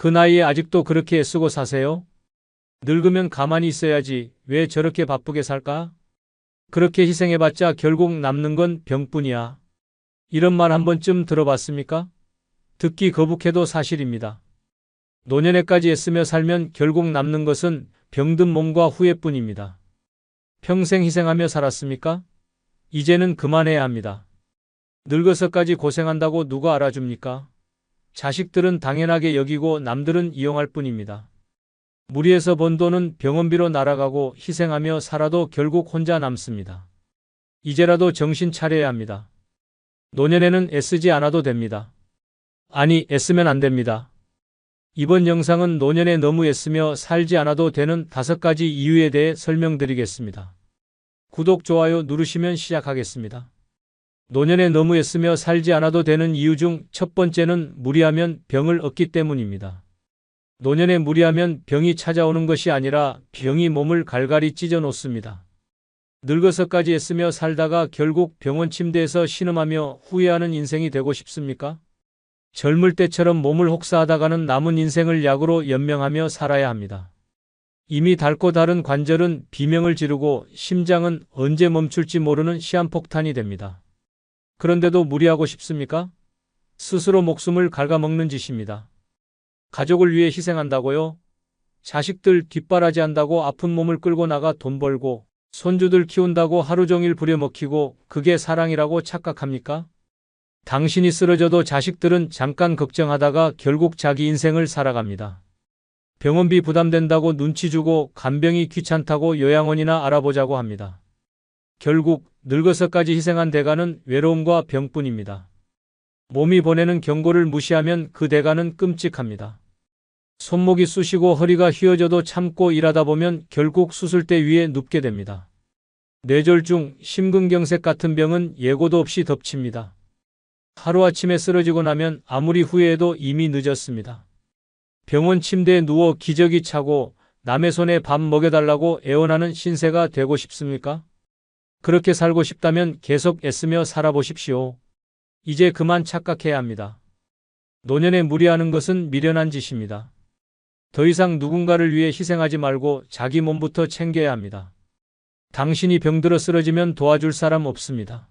그 나이에 아직도 그렇게 애쓰고 사세요? 늙으면 가만히 있어야지 왜 저렇게 바쁘게 살까? 그렇게 희생해봤자 결국 남는 건 병뿐이야. 이런 말 한 번쯤 들어봤습니까? 듣기 거북해도 사실입니다. 노년에까지 애쓰며 살면 결국 남는 것은 병든 몸과 후회뿐입니다. 평생 희생하며 살았습니까? 이제는 그만해야 합니다. 늙어서까지 고생한다고 누가 알아줍니까? 자식들은 당연하게 여기고 남들은 이용할 뿐입니다. 무리해서 번 돈은 병원비로 날아가고 희생하며 살아도 결국 혼자 남습니다. 이제라도 정신 차려야 합니다. 노년에는 애쓰지 않아도 됩니다. 아니, 애쓰면 안 됩니다. 이번 영상은 노년에 너무 애쓰며 살지 않아도 되는 5가지 이유에 대해 설명드리겠습니다. 구독, 좋아요 누르시면 시작하겠습니다. 노년에 너무 애쓰며 살지 않아도 되는 이유 중 첫 번째는 무리하면 병을 얻기 때문입니다. 노년에 무리하면 병이 찾아오는 것이 아니라 병이 몸을 갈갈이 찢어 놓습니다. 늙어서까지 애쓰며 살다가 결국 병원 침대에서 신음하며 후회하는 인생이 되고 싶습니까? 젊을 때처럼 몸을 혹사하다가는 남은 인생을 약으로 연명하며 살아야 합니다. 이미 닳고 닳은 관절은 비명을 지르고 심장은 언제 멈출지 모르는 시한폭탄이 됩니다. 그런데도 무리하고 싶습니까? 스스로 목숨을 갉아먹는 짓입니다. 가족을 위해 희생한다고요? 자식들 뒷바라지한다고 아픈 몸을 끌고 나가 돈 벌고 손주들 키운다고 하루 종일 부려먹히고 그게 사랑이라고 착각합니까? 당신이 쓰러져도 자식들은 잠깐 걱정하다가 결국 자기 인생을 살아갑니다. 병원비 부담된다고 눈치 주고 간병이 귀찮다고 요양원이나 알아보자고 합니다. 결국 늙어서까지 희생한 대가는 외로움과 병뿐입니다. 몸이 보내는 경고를 무시하면 그 대가는 끔찍합니다. 손목이 쑤시고 허리가 휘어져도 참고 일하다 보면 결국 수술대 위에 눕게 됩니다. 뇌졸중, 심근경색 같은 병은 예고도 없이 덮칩니다. 하루아침에 쓰러지고 나면 아무리 후회해도 이미 늦었습니다. 병원 침대에 누워 기저귀 차고 남의 손에 밥 먹여달라고 애원하는 신세가 되고 싶습니까? 그렇게 살고 싶다면 계속 애쓰며 살아보십시오. 이제 그만 착각해야 합니다. 노년에 무리하는 것은 미련한 짓입니다. 더 이상 누군가를 위해 희생하지 말고 자기 몸부터 챙겨야 합니다. 당신이 병들어 쓰러지면 도와줄 사람 없습니다.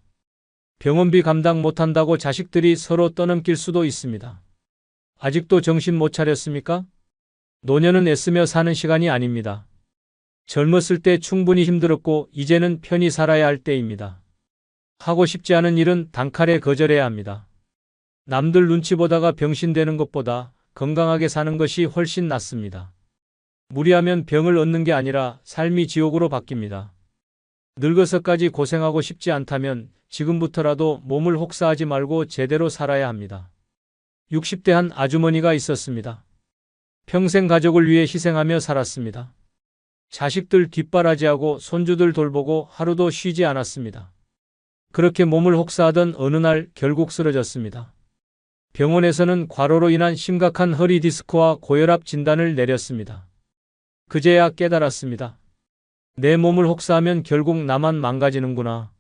병원비 감당 못한다고 자식들이 서로 떠넘길 수도 있습니다. 아직도 정신 못 차렸습니까? 노년은 애쓰며 사는 시간이 아닙니다. 젊었을 때 충분히 힘들었고 이제는 편히 살아야 할 때입니다. 하고 싶지 않은 일은 단칼에 거절해야 합니다. 남들 눈치 보다가 병신되는 것보다 건강하게 사는 것이 훨씬 낫습니다. 무리하면 병을 얻는 게 아니라 삶이 지옥으로 바뀝니다. 늙어서까지 고생하고 싶지 않다면 지금부터라도 몸을 혹사하지 말고 제대로 살아야 합니다. 60대 한 아주머니가 있었습니다. 평생 가족을 위해 희생하며 살았습니다. 자식들 뒷바라지하고 손주들 돌보고 하루도 쉬지 않았습니다. 그렇게 몸을 혹사하던 어느 날 결국 쓰러졌습니다. 병원에서는 과로로 인한 심각한 허리 디스크와 고혈압 진단을 내렸습니다. 그제야 깨달았습니다. 내 몸을 혹사하면 결국 나만 망가지는구나.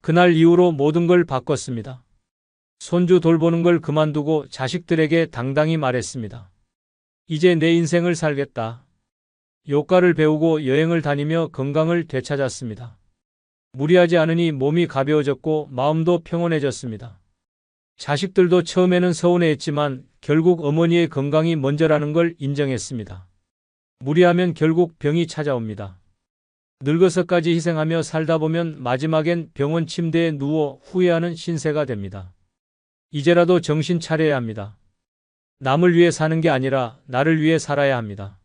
그날 이후로 모든 걸 바꿨습니다. 손주 돌보는 걸 그만두고 자식들에게 당당히 말했습니다. 이제 내 인생을 살겠다. 요가를 배우고 여행을 다니며 건강을 되찾았습니다. 무리하지 않으니 몸이 가벼워졌고 마음도 평온해졌습니다. 자식들도 처음에는 서운해했지만 결국 어머니의 건강이 먼저라는 걸 인정했습니다. 무리하면 결국 병이 찾아옵니다. 늙어서까지 희생하며 살다 보면 마지막엔 병원 침대에 누워 후회하는 신세가 됩니다. 이제라도 정신 차려야 합니다. 남을 위해 사는 게 아니라 나를 위해 살아야 합니다.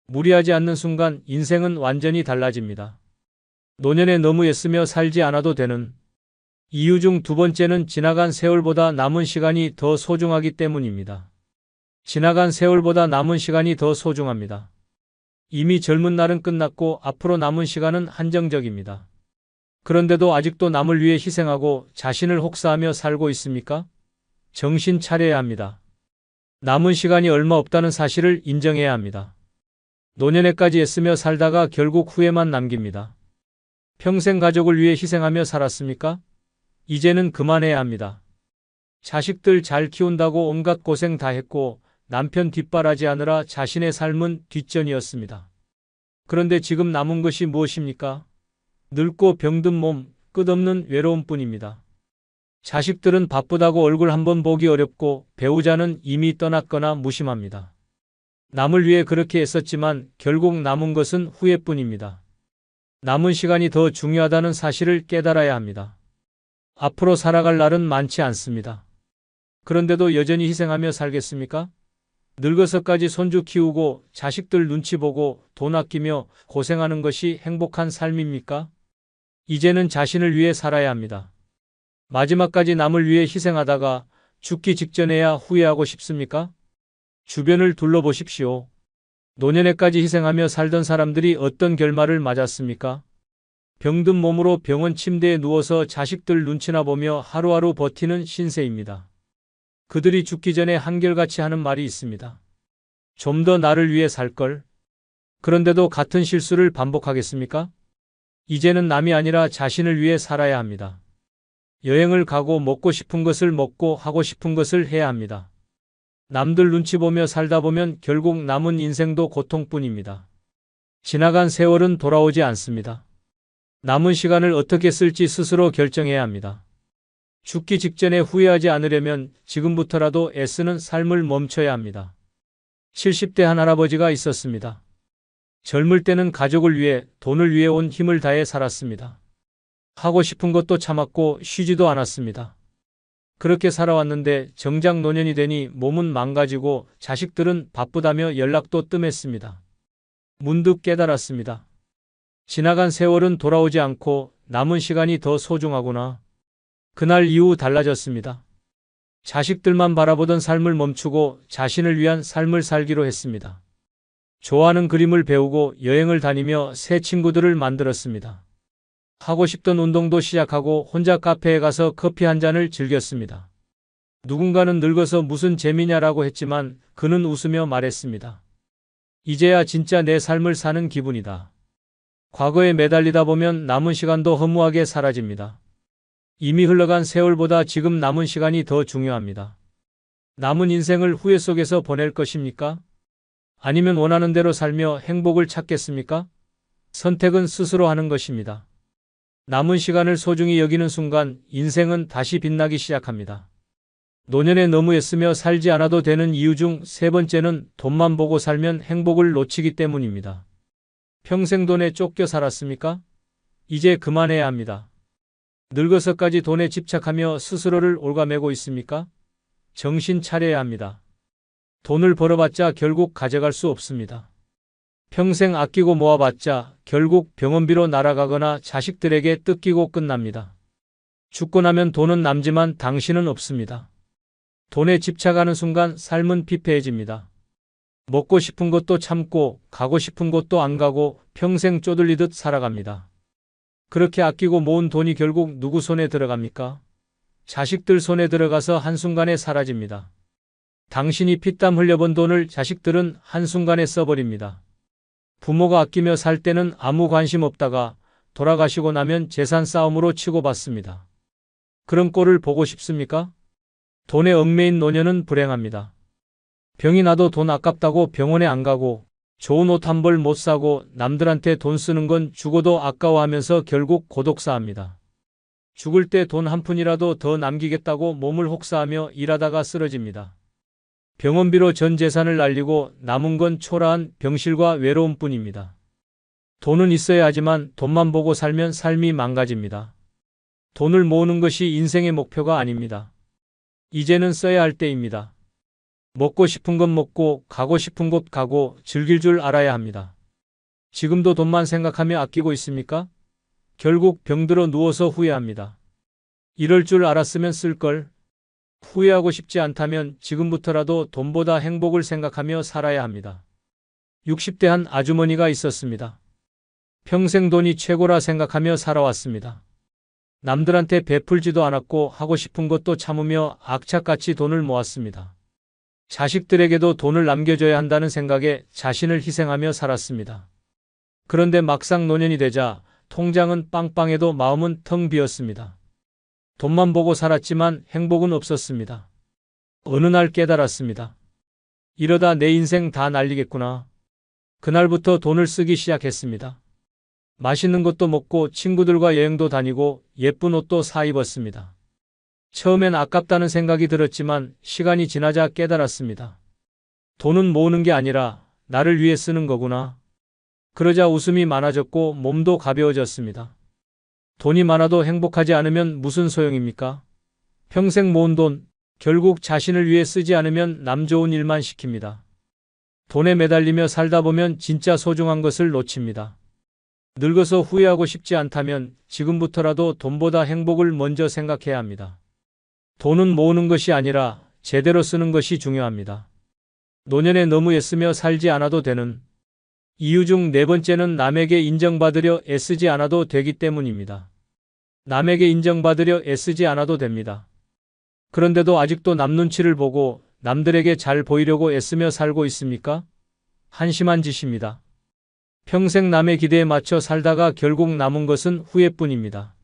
무리하지 않는 순간 인생은 완전히 달라집니다. 노년에 너무 애쓰며 살지 않아도 되는 이유 중 두 번째는 지나간 세월보다 남은 시간이 더 소중하기 때문입니다. 지나간 세월보다 남은 시간이 더 소중합니다. 이미 젊은 날은 끝났고 앞으로 남은 시간은 한정적입니다. 그런데도 아직도 남을 위해 희생하고 자신을 혹사하며 살고 있습니까? 정신 차려야 합니다. 남은 시간이 얼마 없다는 사실을 인정해야 합니다. 노년에까지 애쓰며 살다가 결국 후회만 남깁니다. 평생 가족을 위해 희생하며 살았습니까? 이제는 그만해야 합니다. 자식들 잘 키운다고 온갖 고생 다 했고 남편 뒷바라지하느라 자신의 삶은 뒷전이었습니다. 그런데 지금 남은 것이 무엇입니까? 늙고 병든 몸, 끝없는 외로움뿐입니다. 자식들은 바쁘다고 얼굴 한번 보기 어렵고 배우자는 이미 떠났거나 무심합니다. 남을 위해 그렇게 애썼지만 결국 남은 것은 후회뿐입니다. 남은 시간이 더 중요하다는 사실을 깨달아야 합니다. 앞으로 살아갈 날은 많지 않습니다. 그런데도 여전히 희생하며 살겠습니까? 늙어서까지 손주 키우고 자식들 눈치 보고 돈 아끼며 고생하는 것이 행복한 삶입니까? 이제는 자신을 위해 살아야 합니다. 마지막까지 남을 위해 희생하다가 죽기 직전에야 후회하고 싶습니까? 주변을 둘러보십시오. 노년에까지 희생하며 살던 사람들이 어떤 결말을 맞았습니까? 병든 몸으로 병원 침대에 누워서 자식들 눈치나 보며 하루하루 버티는 신세입니다. 그들이 죽기 전에 한결같이 하는 말이 있습니다. 좀 더 나를 위해 살걸. 그런데도 같은 실수를 반복하겠습니까? 이제는 남이 아니라 자신을 위해 살아야 합니다. 여행을 가고 먹고 싶은 것을 먹고 하고 싶은 것을 해야 합니다. 남들 눈치 보며 살다 보면 결국 남은 인생도 고통뿐입니다. 지나간 세월은 돌아오지 않습니다. 남은 시간을 어떻게 쓸지 스스로 결정해야 합니다. 죽기 직전에 후회하지 않으려면 지금부터라도 애쓰는 삶을 멈춰야 합니다. 70대 한 할아버지가 있었습니다. 젊을 때는 가족을 위해 돈을 위해 온 힘을 다해 살았습니다. 하고 싶은 것도 참았고 쉬지도 않았습니다. 그렇게 살아왔는데 정작 노년이 되니 몸은 망가지고 자식들은 바쁘다며 연락도 뜸했습니다. 문득 깨달았습니다. 지나간 세월은 돌아오지 않고 남은 시간이 더 소중하구나. 그날 이후 달라졌습니다. 자식들만 바라보던 삶을 멈추고 자신을 위한 삶을 살기로 했습니다. 좋아하는 그림을 배우고 여행을 다니며 새 친구들을 만들었습니다. 하고 싶던 운동도 시작하고 혼자 카페에 가서 커피 한 잔을 즐겼습니다. 누군가는 늙어서 무슨 재미냐라고 했지만 그는 웃으며 말했습니다. 이제야 진짜 내 삶을 사는 기분이다. 과거에 매달리다 보면 남은 시간도 허무하게 사라집니다. 이미 흘러간 세월보다 지금 남은 시간이 더 중요합니다. 남은 인생을 후회 속에서 보낼 것입니까? 아니면 원하는 대로 살며 행복을 찾겠습니까? 선택은 스스로 하는 것입니다. 남은 시간을 소중히 여기는 순간 인생은 다시 빛나기 시작합니다. 노년에 너무 애쓰며 살지 않아도 되는 이유 중 세 번째는 돈만 보고 살면 행복을 놓치기 때문입니다. 평생 돈에 쫓겨 살았습니까? 이제 그만해야 합니다. 늙어서까지 돈에 집착하며 스스로를 옭아매고 있습니까? 정신 차려야 합니다. 돈을 벌어봤자 결국 가져갈 수 없습니다. 평생 아끼고 모아봤자 결국 병원비로 날아가거나 자식들에게 뜯기고 끝납니다. 죽고 나면 돈은 남지만 당신은 없습니다. 돈에 집착하는 순간 삶은 피폐해집니다. 먹고 싶은 것도 참고 가고 싶은 곳도 안 가고 평생 쪼들리듯 살아갑니다. 그렇게 아끼고 모은 돈이 결국 누구 손에 들어갑니까? 자식들 손에 들어가서 한순간에 사라집니다. 당신이 피땀 흘려번 돈을 자식들은 한순간에 써버립니다. 부모가 아끼며 살 때는 아무 관심 없다가 돌아가시고 나면 재산 싸움으로 치고받습니다. 그런 꼴을 보고 싶습니까? 돈에 얽매인 노년은 불행합니다. 병이 나도 돈 아깝다고 병원에 안 가고 좋은 옷 한 벌 못 사고 남들한테 돈 쓰는 건 죽어도 아까워하면서 결국 고독사합니다. 죽을 때 돈 한 푼이라도 더 남기겠다고 몸을 혹사하며 일하다가 쓰러집니다. 병원비로 전 재산을 날리고 남은 건 초라한 병실과 외로움뿐입니다. 돈은 있어야 하지만 돈만 보고 살면 삶이 망가집니다. 돈을 모으는 것이 인생의 목표가 아닙니다. 이제는 써야 할 때입니다. 먹고 싶은 것 먹고 가고 싶은 곳 가고 즐길 줄 알아야 합니다. 지금도 돈만 생각하며 아끼고 있습니까? 결국 병들어 누워서 후회합니다. 이럴 줄 알았으면 쓸걸. 후회하고 싶지 않다면 지금부터라도 돈보다 행복을 생각하며 살아야 합니다. 60대 한 아주머니가 있었습니다. 평생 돈이 최고라 생각하며 살아왔습니다. 남들한테 베풀지도 않았고 하고 싶은 것도 참으며 악착같이 돈을 모았습니다. 자식들에게도 돈을 남겨줘야 한다는 생각에 자신을 희생하며 살았습니다. 그런데 막상 노년이 되자 통장은 빵빵해도 마음은 텅 비었습니다. 돈만 보고 살았지만 행복은 없었습니다. 어느 날 깨달았습니다. 이러다 내 인생 다 날리겠구나. 그날부터 돈을 쓰기 시작했습니다. 맛있는 것도 먹고 친구들과 여행도 다니고 예쁜 옷도 사 입었습니다. 처음엔 아깝다는 생각이 들었지만 시간이 지나자 깨달았습니다. 돈은 모으는 게 아니라 나를 위해 쓰는 거구나. 그러자 웃음이 많아졌고 몸도 가벼워졌습니다. 돈이 많아도 행복하지 않으면 무슨 소용입니까? 평생 모은 돈, 결국 자신을 위해 쓰지 않으면 남 좋은 일만 시킵니다. 돈에 매달리며 살다 보면 진짜 소중한 것을 놓칩니다. 늙어서 후회하고 싶지 않다면 지금부터라도 돈보다 행복을 먼저 생각해야 합니다. 돈은 모으는 것이 아니라 제대로 쓰는 것이 중요합니다. 노년에 너무 애쓰며 살지 않아도 되는 이유 중 네 번째는 남에게 인정받으려 애쓰지 않아도 되기 때문입니다. 남에게 인정받으려 애쓰지 않아도 됩니다. 그런데도 아직도 남 눈치를 보고 남들에게 잘 보이려고 애쓰며 살고 있습니까? 한심한 짓입니다. 평생 남의 기대에 맞춰 살다가 결국 남은 것은 후회뿐입니다.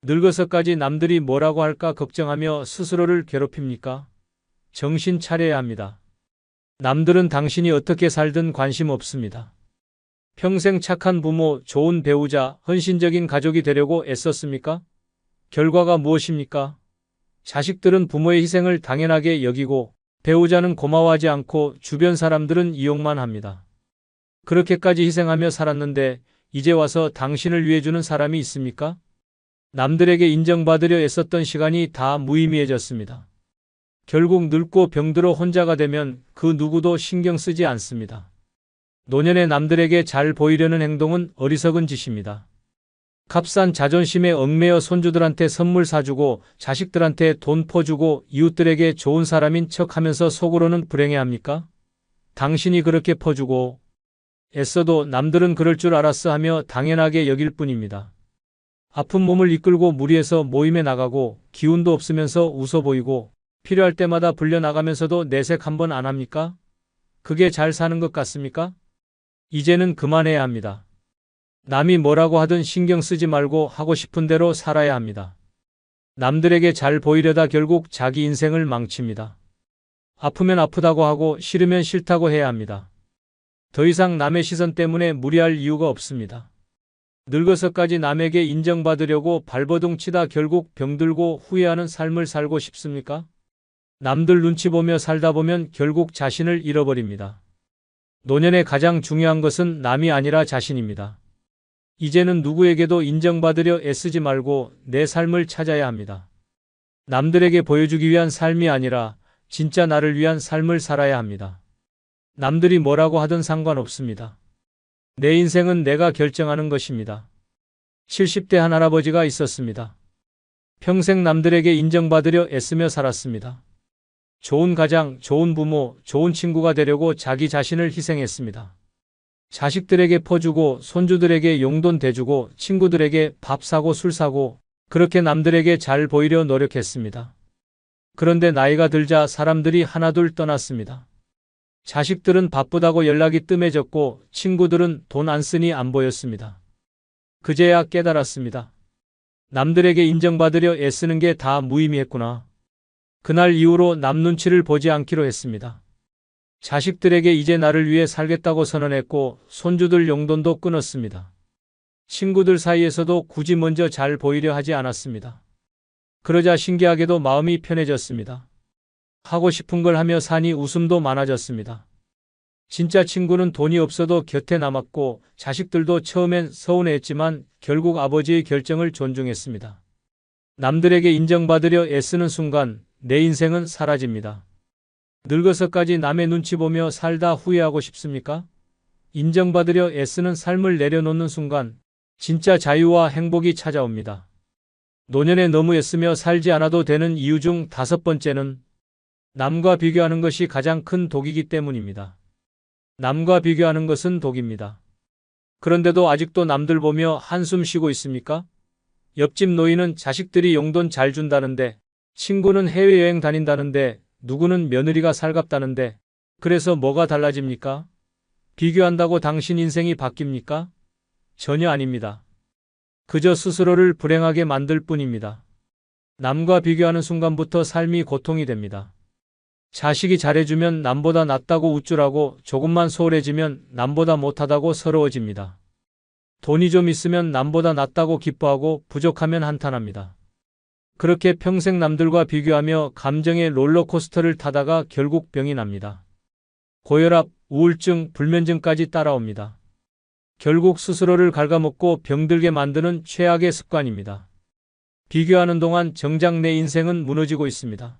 늙어서까지 남들이 뭐라고 할까 걱정하며 스스로를 괴롭힙니까? 정신 차려야 합니다. 남들은 당신이 어떻게 살든 관심 없습니다. 평생 착한 부모, 좋은 배우자, 헌신적인 가족이 되려고 애썼습니까? 결과가 무엇입니까? 자식들은 부모의 희생을 당연하게 여기고 배우자는 고마워하지 않고 주변 사람들은 이용만 합니다. 그렇게까지 희생하며 살았는데 이제 와서 당신을 위해 주는 사람이 있습니까? 남들에게 인정받으려 애썼던 시간이 다 무의미해졌습니다. 결국 늙고 병들어 혼자가 되면 그 누구도 신경 쓰지 않습니다. 노년에 남들에게 잘 보이려는 행동은 어리석은 짓입니다. 값싼 자존심에 얽매여 손주들한테 선물 사주고 자식들한테 돈 퍼주고 이웃들에게 좋은 사람인 척하면서 속으로는 불행해합니까? 당신이 그렇게 퍼주고 애써도 남들은 그럴 줄 알았어 하며 당연하게 여길 뿐입니다. 아픈 몸을 이끌고 무리해서 모임에 나가고 기운도 없으면서 웃어 보이고 필요할 때마다 불려나가면서도 내색 한번 안 합니까? 그게 잘 사는 것 같습니까? 이제는 그만해야 합니다. 남이 뭐라고 하든 신경 쓰지 말고 하고 싶은 대로 살아야 합니다. 남들에게 잘 보이려다 결국 자기 인생을 망칩니다. 아프면 아프다고 하고 싫으면 싫다고 해야 합니다. 더 이상 남의 시선 때문에 무리할 이유가 없습니다. 늙어서까지 남에게 인정받으려고 발버둥 치다 결국 병들고 후회하는 삶을 살고 싶습니까? 남들 눈치 보며 살다 보면 결국 자신을 잃어버립니다. 노년에 가장 중요한 것은 남이 아니라 자신입니다. 이제는 누구에게도 인정받으려 애쓰지 말고 내 삶을 찾아야 합니다. 남들에게 보여주기 위한 삶이 아니라 진짜 나를 위한 삶을 살아야 합니다. 남들이 뭐라고 하든 상관없습니다. 내 인생은 내가 결정하는 것입니다. 70대 한 할아버지가 있었습니다. 평생 남들에게 인정받으려 애쓰며 살았습니다. 좋은 가장, 좋은 부모, 좋은 친구가 되려고 자기 자신을 희생했습니다. 자식들에게 퍼주고 손주들에게 용돈 대주고 친구들에게 밥 사고 술 사고 그렇게 남들에게 잘 보이려 노력했습니다. 그런데 나이가 들자 사람들이 하나둘 떠났습니다. 자식들은 바쁘다고 연락이 뜸해졌고 친구들은 돈 안 쓰니 안 보였습니다. 그제야 깨달았습니다. 남들에게 인정받으려 애쓰는 게 다 무의미했구나. 그날 이후로 남 눈치를 보지 않기로 했습니다. 자식들에게 이제 나를 위해 살겠다고 선언했고 손주들 용돈도 끊었습니다. 친구들 사이에서도 굳이 먼저 잘 보이려 하지 않았습니다. 그러자 신기하게도 마음이 편해졌습니다. 하고 싶은 걸 하며 사니 웃음도 많아졌습니다. 진짜 친구는 돈이 없어도 곁에 남았고 자식들도 처음엔 서운해했지만 결국 아버지의 결정을 존중했습니다. 남들에게 인정받으려 애쓰는 순간 내 인생은 사라집니다. 늙어서까지 남의 눈치 보며 살다 후회하고 싶습니까? 인정받으려 애쓰는 삶을 내려놓는 순간 진짜 자유와 행복이 찾아옵니다. 노년에 너무 애쓰며 살지 않아도 되는 이유 중 5번째는 남과 비교하는 것이 가장 큰 독이기 때문입니다. 남과 비교하는 것은 독입니다. 그런데도 아직도 남들 보며 한숨 쉬고 있습니까? 옆집 노인은 자식들이 용돈 잘 준다는데, 친구는 해외여행 다닌다는데, 누구는 며느리가 살갑다는데, 그래서 뭐가 달라집니까? 비교한다고 당신 인생이 바뀝니까? 전혀 아닙니다. 그저 스스로를 불행하게 만들 뿐입니다. 남과 비교하는 순간부터 삶이 고통이 됩니다. 자식이 잘해주면 남보다 낫다고 우쭐하고 조금만 소홀해지면 남보다 못하다고 서러워집니다. 돈이 좀 있으면 남보다 낫다고 기뻐하고 부족하면 한탄합니다. 그렇게 평생 남들과 비교하며 감정의 롤러코스터를 타다가 결국 병이 납니다. 고혈압, 우울증, 불면증까지 따라옵니다. 결국 스스로를 갉아먹고 병들게 만드는 최악의 습관입니다. 비교하는 동안 정작 내 인생은 무너지고 있습니다.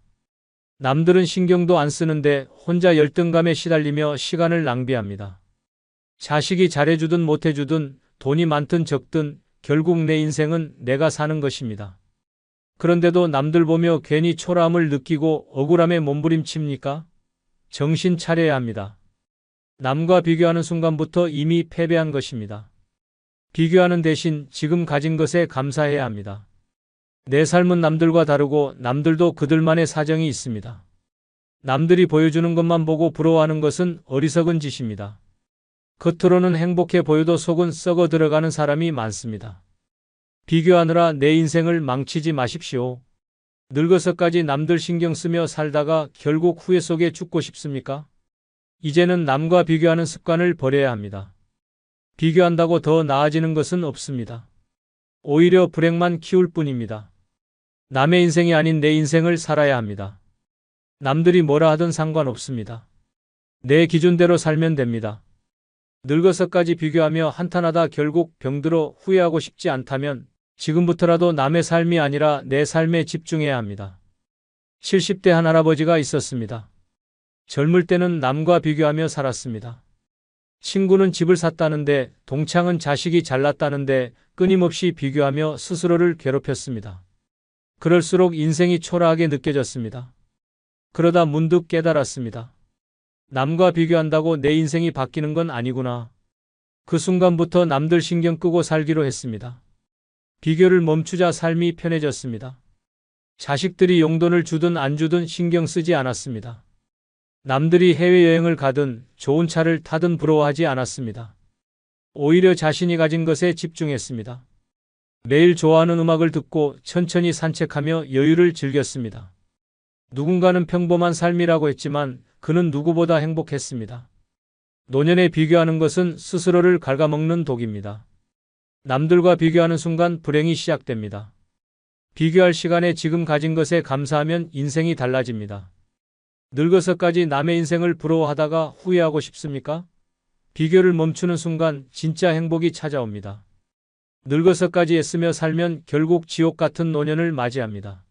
남들은 신경도 안 쓰는데 혼자 열등감에 시달리며 시간을 낭비합니다. 자식이 잘해주든 못해주든 돈이 많든 적든 결국 내 인생은 내가 사는 것입니다. 그런데도 남들 보며 괜히 초라함을 느끼고 억울함에 몸부림칩니까? 정신 차려야 합니다. 남과 비교하는 순간부터 이미 패배한 것입니다. 비교하는 대신 지금 가진 것에 감사해야 합니다. 내 삶은 남들과 다르고 남들도 그들만의 사정이 있습니다. 남들이 보여주는 것만 보고 부러워하는 것은 어리석은 짓입니다. 겉으로는 행복해 보여도 속은 썩어 들어가는 사람이 많습니다. 비교하느라 내 인생을 망치지 마십시오. 늙어서까지 남들 신경 쓰며 살다가 결국 후회 속에 죽고 싶습니까? 이제는 남과 비교하는 습관을 버려야 합니다. 비교한다고 더 나아지는 것은 없습니다. 오히려 불행만 키울 뿐입니다. 남의 인생이 아닌 내 인생을 살아야 합니다. 남들이 뭐라 하든 상관없습니다. 내 기준대로 살면 됩니다. 늙어서까지 비교하며 한탄하다 결국 병들어 후회하고 싶지 않다면 지금부터라도 남의 삶이 아니라 내 삶에 집중해야 합니다. 70대 한 할아버지가 있었습니다. 젊을 때는 남과 비교하며 살았습니다. 친구는 집을 샀다는데 동창은 자식이 잘났다는데 끊임없이 비교하며 스스로를 괴롭혔습니다. 그럴수록 인생이 초라하게 느껴졌습니다. 그러다 문득 깨달았습니다. 남과 비교한다고 내 인생이 바뀌는 건 아니구나. 그 순간부터 남들 신경 끄고 살기로 했습니다. 비교를 멈추자 삶이 편해졌습니다. 자식들이 용돈을 주든 안 주든 신경 쓰지 않았습니다. 남들이 해외여행을 가든 좋은 차를 타든 부러워하지 않았습니다. 오히려 자신이 가진 것에 집중했습니다. 매일 좋아하는 음악을 듣고 천천히 산책하며 여유를 즐겼습니다. 누군가는 평범한 삶이라고 했지만 그는 누구보다 행복했습니다. 노년에 비교하는 것은 스스로를 갉아먹는 독입니다. 남들과 비교하는 순간 불행이 시작됩니다. 비교할 시간에 지금 가진 것에 감사하면 인생이 달라집니다. 늙어서까지 남의 인생을 부러워하다가 후회하고 싶습니까? 비교를 멈추는 순간 진짜 행복이 찾아옵니다. 늙어서까지 애쓰며 살면 결국 지옥 같은 노년을 맞이합니다.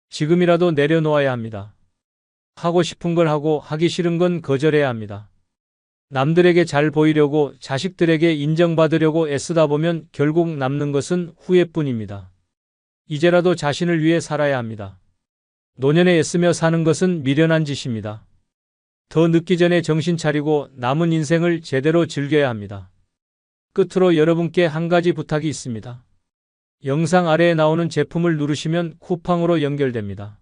지금이라도 내려놓아야 합니다. 하고 싶은 걸 하고 하기 싫은 건 거절해야 합니다. 남들에게 잘 보이려고 자식들에게 인정받으려고 애쓰다 보면 결국 남는 것은 후회뿐입니다. 이제라도 자신을 위해 살아야 합니다. 노년에 애쓰며 사는 것은 미련한 짓입니다. 더 늦기 전에 정신 차리고 남은 인생을 제대로 즐겨야 합니다. 끝으로 여러분께 한 가지 부탁이 있습니다. 영상 아래에 나오는 제품을 누르시면 쿠팡으로 연결됩니다.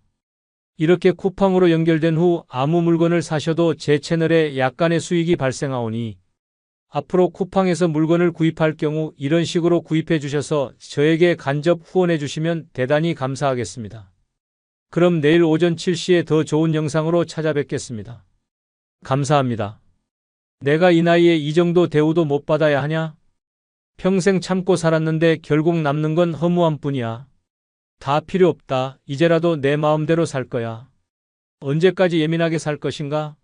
이렇게 쿠팡으로 연결된 후 아무 물건을 사셔도 제 채널에 약간의 수익이 발생하오니 앞으로 쿠팡에서 물건을 구입할 경우 이런 식으로 구입해 주셔서 저에게 간접 후원해 주시면 대단히 감사하겠습니다. 그럼 내일 오전 7시에 더 좋은 영상으로 찾아뵙겠습니다. 감사합니다. 내가 이 나이에 이 정도 대우도 못 받아야 하냐? 평생 참고 살았는데 결국 남는 건 허무함 뿐이야. 다 필요 없다. 이제라도 내 마음대로 살 거야. 언제까지 예민하게 살 것인가?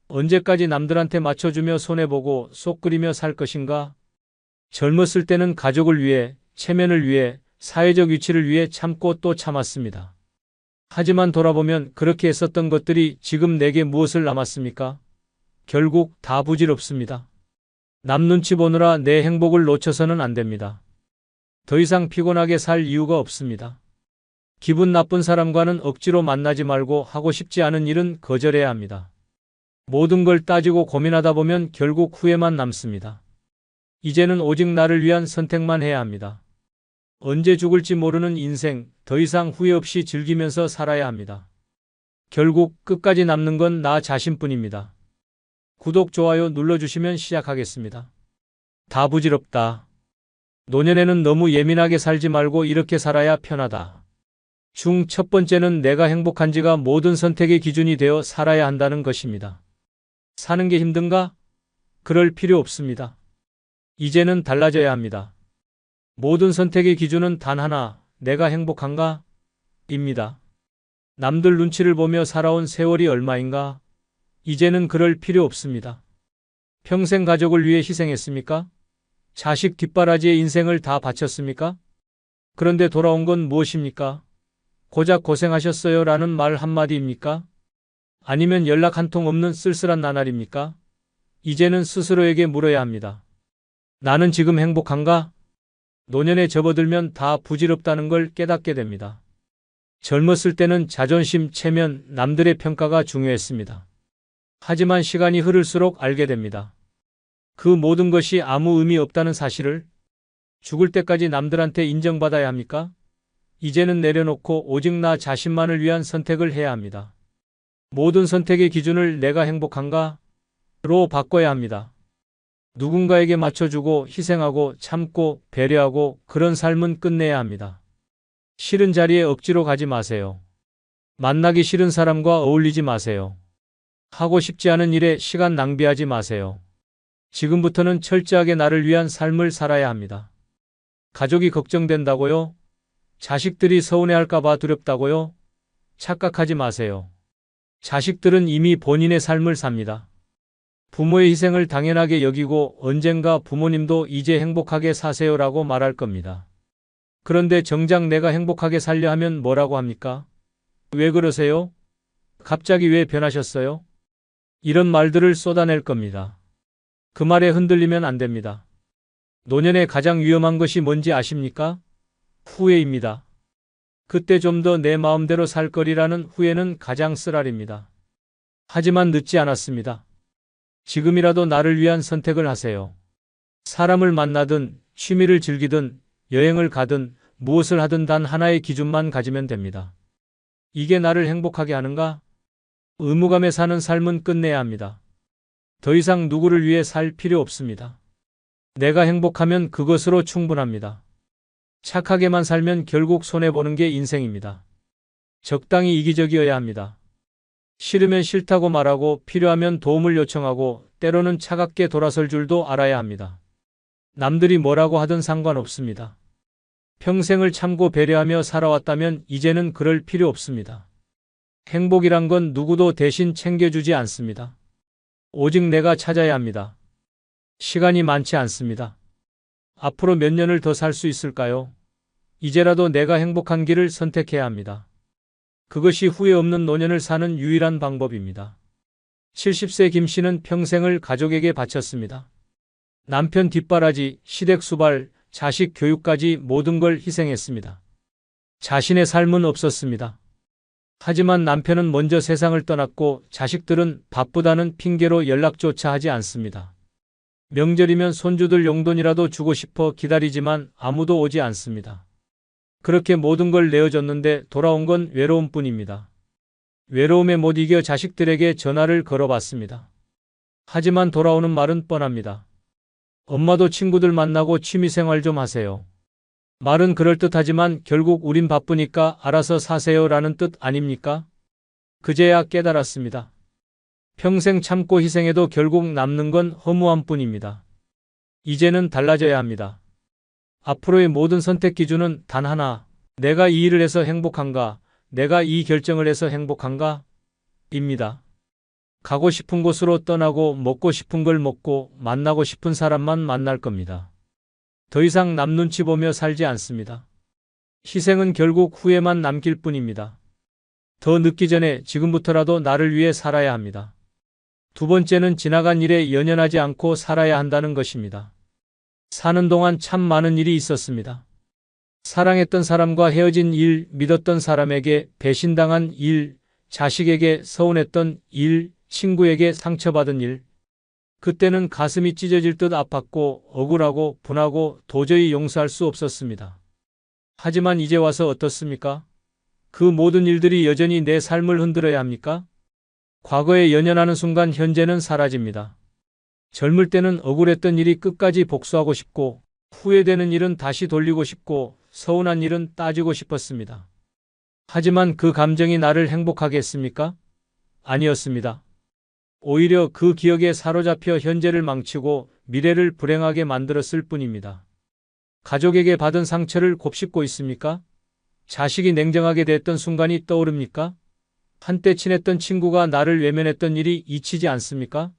언제까지 남들한테 맞춰주며 손해보고 속 끓이며 살 것인가? 젊었을 때는 가족을 위해, 체면을 위해, 사회적 위치를 위해 참고 또 참았습니다. 하지만 돌아보면 그렇게 했었던 것들이 지금 내게 무엇을 남았습니까? 결국 다 부질없습니다. 남 눈치 보느라 내 행복을 놓쳐서는 안 됩니다. 더 이상 피곤하게 살 이유가 없습니다. 기분 나쁜 사람과는 억지로 만나지 말고 하고 싶지 않은 일은 거절해야 합니다. 모든 걸 따지고 고민하다 보면 결국 후회만 남습니다. 이제는 오직 나를 위한 선택만 해야 합니다. 언제 죽을지 모르는 인생, 더 이상 후회 없이 즐기면서 살아야 합니다. 결국 끝까지 남는 건 나 자신뿐입니다. 구독, 좋아요 눌러주시면 시작하겠습니다. 다 부질없다. 노년에는 너무 예민하게 살지 말고 이렇게 살아야 편하다. 중 첫 번째는 내가 행복한지가 모든 선택의 기준이 되어 살아야 한다는 것입니다. 사는 게 힘든가? 그럴 필요 없습니다. 이제는 달라져야 합니다. 모든 선택의 기준은 단 하나, 내가 행복한가? 입니다. 남들 눈치를 보며 살아온 세월이 얼마인가? 이제는 그럴 필요 없습니다. 평생 가족을 위해 희생했습니까? 자식 뒷바라지에 인생을 다 바쳤습니까? 그런데 돌아온 건 무엇입니까? 고작 고생하셨어요 라는 말 한마디입니까? 아니면 연락 한 통 없는 쓸쓸한 나날입니까? 이제는 스스로에게 물어야 합니다. 나는 지금 행복한가? 노년에 접어들면 다 부질없다는 걸 깨닫게 됩니다. 젊었을 때는 자존심, 체면, 남들의 평가가 중요했습니다. 하지만 시간이 흐를수록 알게 됩니다. 그 모든 것이 아무 의미 없다는 사실을. 죽을 때까지 남들한테 인정받아야 합니까? 이제는 내려놓고 오직 나 자신만을 위한 선택을 해야 합니다. 모든 선택의 기준을 내가 행복한가? 로 바꿔야 합니다. 누군가에게 맞춰주고 희생하고 참고 배려하고 그런 삶은 끝내야 합니다. 싫은 자리에 억지로 가지 마세요. 만나기 싫은 사람과 어울리지 마세요. 하고 싶지 않은 일에 시간 낭비하지 마세요. 지금부터는 철저하게 나를 위한 삶을 살아야 합니다. 가족이 걱정된다고요? 자식들이 서운해할까봐 두렵다고요? 착각하지 마세요. 자식들은 이미 본인의 삶을 삽니다. 부모의 희생을 당연하게 여기고 언젠가 부모님도 이제 행복하게 사세요라고 말할 겁니다. 그런데 정작 내가 행복하게 살려 하면 뭐라고 합니까? 왜 그러세요? 갑자기 왜 변하셨어요? 이런 말들을 쏟아낼 겁니다. 그 말에 흔들리면 안 됩니다. 노년에 가장 위험한 것이 뭔지 아십니까? 후회입니다. 그때 좀 더 내 마음대로 살 거리라는 후회는 가장 쓰라립니다. 하지만 늦지 않았습니다. 지금이라도 나를 위한 선택을 하세요. 사람을 만나든 취미를 즐기든 여행을 가든 무엇을 하든 단 하나의 기준만 가지면 됩니다. 이게 나를 행복하게 하는가? 의무감에 사는 삶은 끝내야 합니다. 더 이상 누구를 위해 살 필요 없습니다. 내가 행복하면 그것으로 충분합니다. 착하게만 살면 결국 손해보는 게 인생입니다. 적당히 이기적이어야 합니다. 싫으면 싫다고 말하고 필요하면 도움을 요청하고 때로는 차갑게 돌아설 줄도 알아야 합니다. 남들이 뭐라고 하든 상관없습니다. 평생을 참고 배려하며 살아왔다면 이제는 그럴 필요 없습니다. 행복이란 건 누구도 대신 챙겨주지 않습니다. 오직 내가 찾아야 합니다. 시간이 많지 않습니다. 앞으로 몇 년을 더 살 수 있을까요? 이제라도 내가 행복한 길을 선택해야 합니다. 그것이 후회 없는 노년을 사는 유일한 방법입니다. 70세 김 씨는 평생을 가족에게 바쳤습니다. 남편 뒷바라지, 시댁 수발, 자식 교육까지 모든 걸 희생했습니다. 자신의 삶은 없었습니다. 하지만 남편은 먼저 세상을 떠났고 자식들은 바쁘다는 핑계로 연락조차 하지 않습니다. 명절이면 손주들 용돈이라도 주고 싶어 기다리지만 아무도 오지 않습니다. 그렇게 모든 걸 내어줬는데 돌아온 건 외로움뿐입니다. 외로움에 못 이겨 자식들에게 전화를 걸어봤습니다. 하지만 돌아오는 말은 뻔합니다. 엄마도 친구들 만나고 취미생활 좀 하세요. 말은 그럴듯하지만 결국 우린 바쁘니까 알아서 사세요라는 뜻 아닙니까? 그제야 깨달았습니다. 평생 참고 희생해도 결국 남는 건 허무함 뿐입니다. 이제는 달라져야 합니다. 앞으로의 모든 선택 기준은 단 하나, 내가 이 일을 해서 행복한가, 내가 이 결정을 해서 행복한가? 입니다. 가고 싶은 곳으로 떠나고 먹고 싶은 걸 먹고 만나고 싶은 사람만 만날 겁니다. 더 이상 남 눈치 보며 살지 않습니다. 희생은 결국 후회만 남길 뿐입니다. 더 늦기 전에 지금부터라도 나를 위해 살아야 합니다. 두 번째는 지나간 일에 연연하지 않고 살아야 한다는 것입니다. 사는 동안 참 많은 일이 있었습니다. 사랑했던 사람과 헤어진 일, 믿었던 사람에게 배신당한 일, 자식에게 서운했던 일, 친구에게 상처받은 일. 그때는 가슴이 찢어질 듯 아팠고 억울하고 분하고 도저히 용서할 수 없었습니다. 하지만 이제 와서 어떻습니까? 그 모든 일들이 여전히 내 삶을 흔들어야 합니까? 과거에 연연하는 순간 현재는 사라집니다. 젊을 때는 억울했던 일이 끝까지 복수하고 싶고 후회되는 일은 다시 돌리고 싶고 서운한 일은 따지고 싶었습니다. 하지만 그 감정이 나를 행복하게 했습니까? 아니었습니다. 오히려 그 기억에 사로잡혀 현재를 망치고 미래를 불행하게 만들었을 뿐입니다. 가족에게 받은 상처를 곱씹고 있습니까? 자식이 냉정하게 됐던 순간이 떠오릅니까? 한때 친했던 친구가 나를 외면했던 일이 잊히지 않습니까?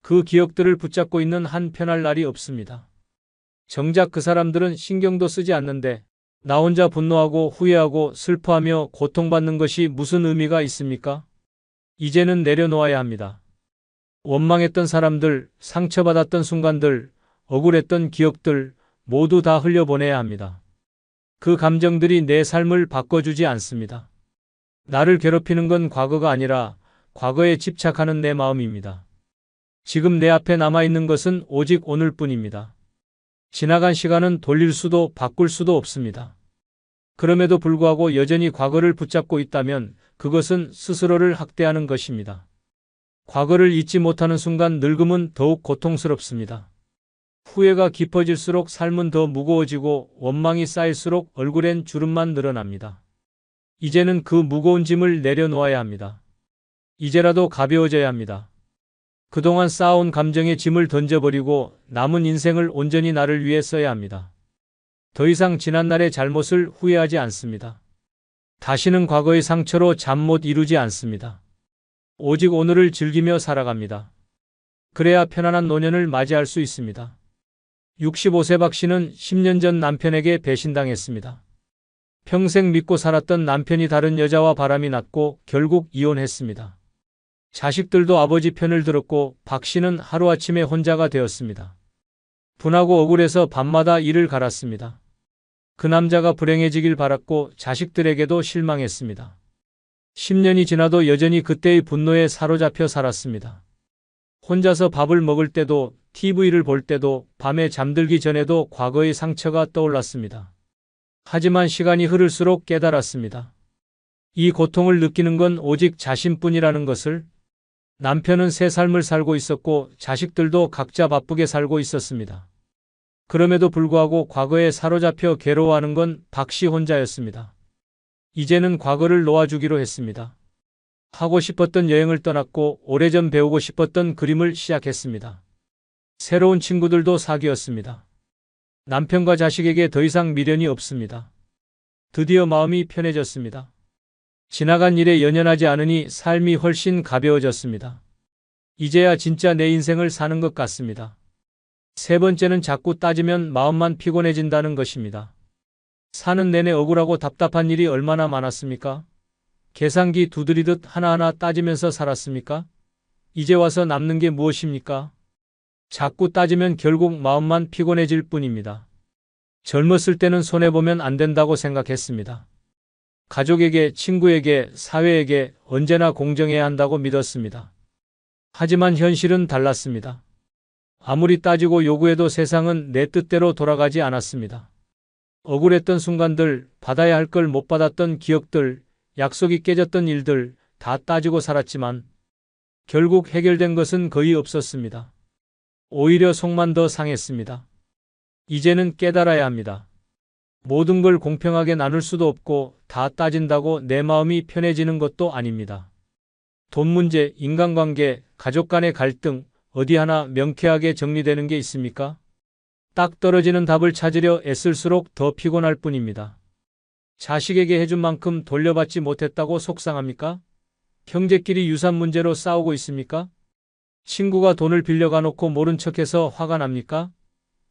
그 기억들을 붙잡고 있는 한 편할 날이 없습니다. 정작 그 사람들은 신경도 쓰지 않는데 나 혼자 분노하고 후회하고 슬퍼하며 고통받는 것이 무슨 의미가 있습니까? 이제는 내려놓아야 합니다. 원망했던 사람들, 상처받았던 순간들, 억울했던 기억들 모두 다 흘려보내야 합니다. 그 감정들이 내 삶을 바꿔주지 않습니다. 나를 괴롭히는 건 과거가 아니라 과거에 집착하는 내 마음입니다. 지금 내 앞에 남아있는 것은 오직 오늘뿐입니다. 지나간 시간은 돌릴 수도 바꿀 수도 없습니다. 그럼에도 불구하고 여전히 과거를 붙잡고 있다면 그것은 스스로를 학대하는 것입니다. 과거를 잊지 못하는 순간 늙음은 더욱 고통스럽습니다. 후회가 깊어질수록 삶은 더 무거워지고 원망이 쌓일수록 얼굴엔 주름만 늘어납니다. 이제는 그 무거운 짐을 내려놓아야 합니다. 이제라도 가벼워져야 합니다. 그동안 쌓아온 감정의 짐을 던져버리고 남은 인생을 온전히 나를 위해 써야 합니다. 더 이상 지난날의 잘못을 후회하지 않습니다. 다시는 과거의 상처로 잠 못 이루지 않습니다. 오직 오늘을 즐기며 살아갑니다. 그래야 편안한 노년을 맞이할 수 있습니다. 65세 박 씨는 10년 전 남편에게 배신당했습니다. 평생 믿고 살았던 남편이 다른 여자와 바람이 났고 결국 이혼했습니다. 자식들도 아버지 편을 들었고 박 씨는 하루아침에 혼자가 되었습니다. 분하고 억울해서 밤마다 이를 갈았습니다. 그 남자가 불행해지길 바랐고 자식들에게도 실망했습니다. 10년이 지나도 여전히 그때의 분노에 사로잡혀 살았습니다. 혼자서 밥을 먹을 때도 TV를 볼 때도 밤에 잠들기 전에도 과거의 상처가 떠올랐습니다. 하지만 시간이 흐를수록 깨달았습니다. 이 고통을 느끼는 건 오직 자신뿐이라는 것을. 남편은 새 삶을 살고 있었고 자식들도 각자 바쁘게 살고 있었습니다. 그럼에도 불구하고 과거에 사로잡혀 괴로워하는 건 박 씨 혼자였습니다. 이제는 과거를 놓아주기로 했습니다. 하고 싶었던 여행을 떠났고 오래전 배우고 싶었던 그림을 시작했습니다. 새로운 친구들도 사귀었습니다. 남편과 자식에게 더 이상 미련이 없습니다. 드디어 마음이 편해졌습니다. 지나간 일에 연연하지 않으니 삶이 훨씬 가벼워졌습니다. 이제야 진짜 내 인생을 사는 것 같습니다. 세 번째는 자꾸 따지면 마음만 피곤해진다는 것입니다. 사는 내내 억울하고 답답한 일이 얼마나 많았습니까? 계산기 두드리듯 하나하나 따지면서 살았습니까? 이제 와서 남는 게 무엇입니까? 자꾸 따지면 결국 마음만 피곤해질 뿐입니다. 젊었을 때는 손해보면 안 된다고 생각했습니다. 가족에게, 친구에게, 사회에게 언제나 공정해야 한다고 믿었습니다. 하지만 현실은 달랐습니다. 아무리 따지고 요구해도 세상은 내 뜻대로 돌아가지 않았습니다. 억울했던 순간들, 받아야 할 걸 못 받았던 기억들, 약속이 깨졌던 일들 다 따지고 살았지만 결국 해결된 것은 거의 없었습니다. 오히려 속만 더 상했습니다. 이제는 깨달아야 합니다. 모든 걸 공평하게 나눌 수도 없고 다 따진다고 내 마음이 편해지는 것도 아닙니다. 돈 문제, 인간관계, 가족 간의 갈등 어디 하나 명쾌하게 정리되는 게 있습니까? 딱 떨어지는 답을 찾으려 애쓸수록 더 피곤할 뿐입니다. 자식에게 해준 만큼 돌려받지 못했다고 속상합니까? 형제끼리 유산 문제로 싸우고 있습니까? 친구가 돈을 빌려가 놓고 모른 척해서 화가 납니까?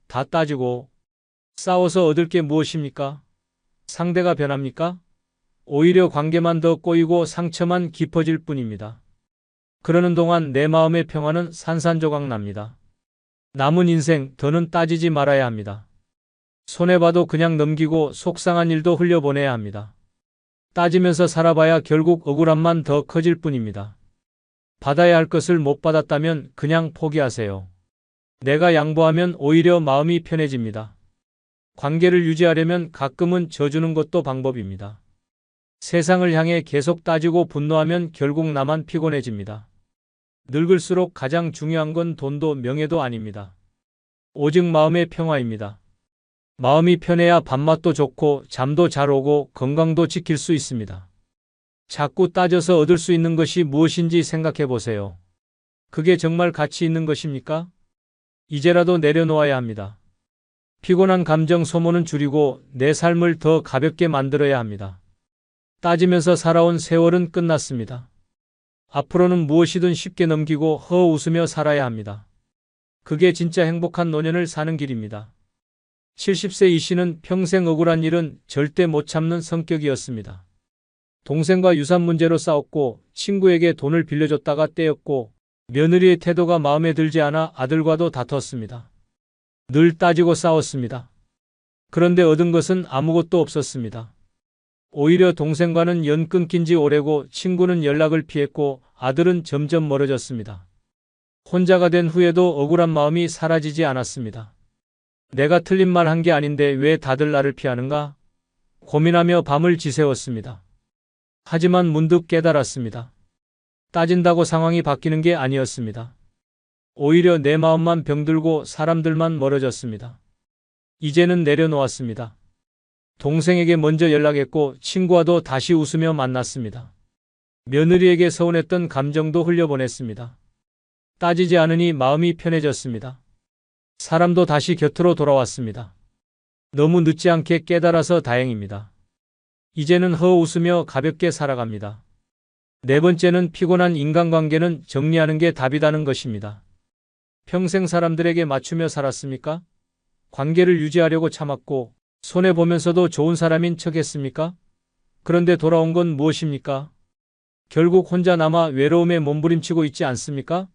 다 따지고 싸워서 얻을 게 무엇입니까? 상대가 변합니까? 오히려 관계만 더 꼬이고 상처만 깊어질 뿐입니다. 그러는 동안 내 마음의 평화는 산산조각 납니다. 남은 인생 더는 따지지 말아야 합니다. 손해봐도 그냥 넘기고 속상한 일도 흘려보내야 합니다. 따지면서 살아봐야 결국 억울함만 더 커질 뿐입니다. 받아야 할 것을 못 받았다면 그냥 포기하세요. 내가 양보하면 오히려 마음이 편해집니다. 관계를 유지하려면 가끔은 져주는 것도 방법입니다. 세상을 향해 계속 따지고 분노하면 결국 나만 피곤해집니다. 늙을수록 가장 중요한 건 돈도 명예도 아닙니다. 오직 마음의 평화입니다. 마음이 편해야 밥맛도 좋고 잠도 잘 오고 건강도 지킬 수 있습니다. 자꾸 따져서 얻을 수 있는 것이 무엇인지 생각해 보세요. 그게 정말 가치 있는 것입니까? 이제라도 내려놓아야 합니다. 피곤한 감정 소모는 줄이고 내 삶을 더 가볍게 만들어야 합니다. 따지면서 살아온 세월은 끝났습니다. 앞으로는 무엇이든 쉽게 넘기고 웃으며 살아야 합니다. 그게 진짜 행복한 노년을 사는 길입니다. 70세 이 씨는 평생 억울한 일은 절대 못 참는 성격이었습니다. 동생과 유산 문제로 싸웠고 친구에게 돈을 빌려줬다가 떼었고 며느리의 태도가 마음에 들지 않아 아들과도 다퉜습니다. 늘 따지고 싸웠습니다. 그런데 얻은 것은 아무것도 없었습니다. 오히려 동생과는 연 끊긴 지 오래고 친구는 연락을 피했고 아들은 점점 멀어졌습니다. 혼자가 된 후에도 억울한 마음이 사라지지 않았습니다. 내가 틀린 말 한 게 아닌데 왜 다들 나를 피하는가? 고민하며 밤을 지새웠습니다. 하지만 문득 깨달았습니다. 따진다고 상황이 바뀌는 게 아니었습니다. 오히려 내 마음만 병들고 사람들만 멀어졌습니다. 이제는 내려놓았습니다. 동생에게 먼저 연락했고 친구와도 다시 웃으며 만났습니다. 며느리에게 서운했던 감정도 흘려보냈습니다. 따지지 않으니 마음이 편해졌습니다. 사람도 다시 곁으로 돌아왔습니다. 너무 늦지 않게 깨달아서 다행입니다. 이제는 웃으며 가볍게 살아갑니다. 네 번째는 피곤한 인간관계는 정리하는 게 답이라는 것입니다. 평생 사람들에게 맞추며 살았습니까? 관계를 유지하려고 참았고 손해보면서도 좋은 사람인 척했습니까? 그런데 돌아온 건 무엇입니까? 결국 혼자 남아 외로움에 몸부림치고 있지 않습니까?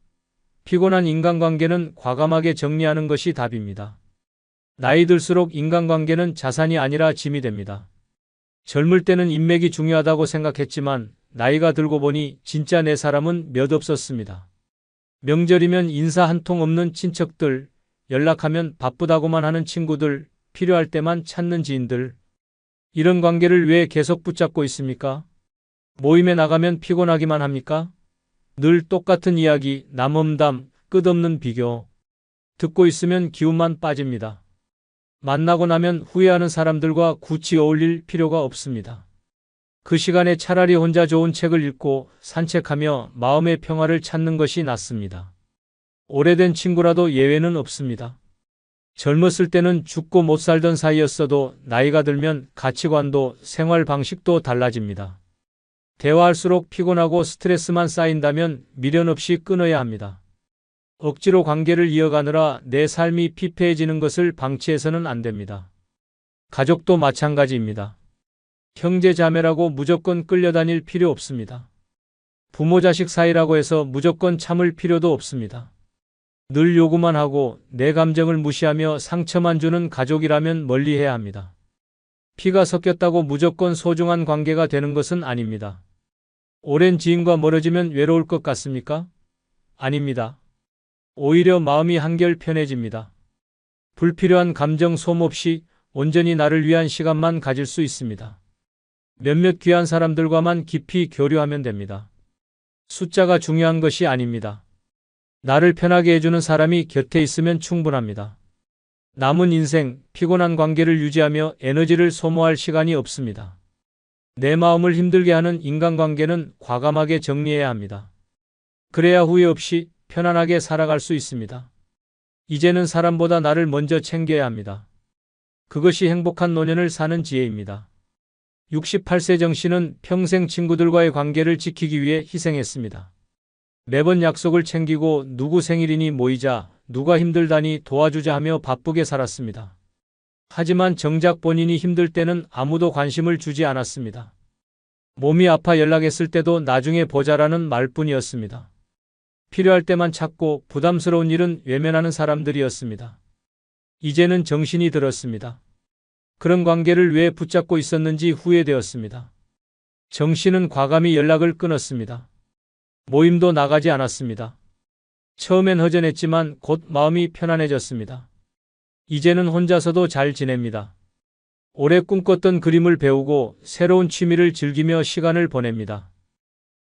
피곤한 인간관계는 과감하게 정리하는 것이 답입니다. 나이 들수록 인간관계는 자산이 아니라 짐이 됩니다. 젊을 때는 인맥이 중요하다고 생각했지만 나이가 들고 보니 진짜 내 사람은 몇 없었습니다. 명절이면 인사 한 통 없는 친척들, 연락하면 바쁘다고만 하는 친구들, 필요할 때만 찾는 지인들. 이런 관계를 왜 계속 붙잡고 있습니까? 모임에 나가면 피곤하기만 합니까? 늘 똑같은 이야기, 남험담, 끝없는 비교. 듣고 있으면 기운만 빠집니다. 만나고 나면 후회하는 사람들과 굳이 어울릴 필요가 없습니다. 그 시간에 차라리 혼자 좋은 책을 읽고 산책하며 마음의 평화를 찾는 것이 낫습니다. 오래된 친구라도 예외는 없습니다. 젊었을 때는 죽고 못 살던 사이였어도 나이가 들면 가치관도 생활 방식도 달라집니다. 대화할수록 피곤하고 스트레스만 쌓인다면 미련 없이 끊어야 합니다. 억지로 관계를 이어가느라 내 삶이 피폐해지는 것을 방치해서는 안 됩니다. 가족도 마찬가지입니다. 형제 자매라고 무조건 끌려다닐 필요 없습니다. 부모 자식 사이라고 해서 무조건 참을 필요도 없습니다. 늘 요구만 하고 내 감정을 무시하며 상처만 주는 가족이라면 멀리해야 합니다. 피가 섞였다고 무조건 소중한 관계가 되는 것은 아닙니다. 오랜 지인과 멀어지면 외로울 것 같습니까? 아닙니다. 오히려 마음이 한결 편해집니다. 불필요한 감정 소모 없이 온전히 나를 위한 시간만 가질 수 있습니다. 몇몇 귀한 사람들과만 깊이 교류하면 됩니다. 숫자가 중요한 것이 아닙니다. 나를 편하게 해주는 사람이 곁에 있으면 충분합니다. 남은 인생, 피곤한 관계를 유지하며 에너지를 소모할 시간이 없습니다. 내 마음을 힘들게 하는 인간관계는 과감하게 정리해야 합니다. 그래야 후회 없이 편안하게 살아갈 수 있습니다. 이제는 사람보다 나를 먼저 챙겨야 합니다. 그것이 행복한 노년을 사는 지혜입니다. 68세 정 씨는 평생 친구들과의 관계를 지키기 위해 희생했습니다. 매번 약속을 챙기고 누구 생일이니 모이자, 누가 힘들다니 도와주자 하며 바쁘게 살았습니다. 하지만 정작 본인이 힘들 때는 아무도 관심을 주지 않았습니다. 몸이 아파 연락했을 때도 나중에 보자라는 말뿐이었습니다. 필요할 때만 찾고 부담스러운 일은 외면하는 사람들이었습니다. 이제는 정신이 들었습니다. 그런 관계를 왜 붙잡고 있었는지 후회되었습니다. 정 씨는 과감히 연락을 끊었습니다. 모임도 나가지 않았습니다. 처음엔 허전했지만 곧 마음이 편안해졌습니다. 이제는 혼자서도 잘 지냅니다. 오래 꿈꿨던 그림을 배우고 새로운 취미를 즐기며 시간을 보냅니다.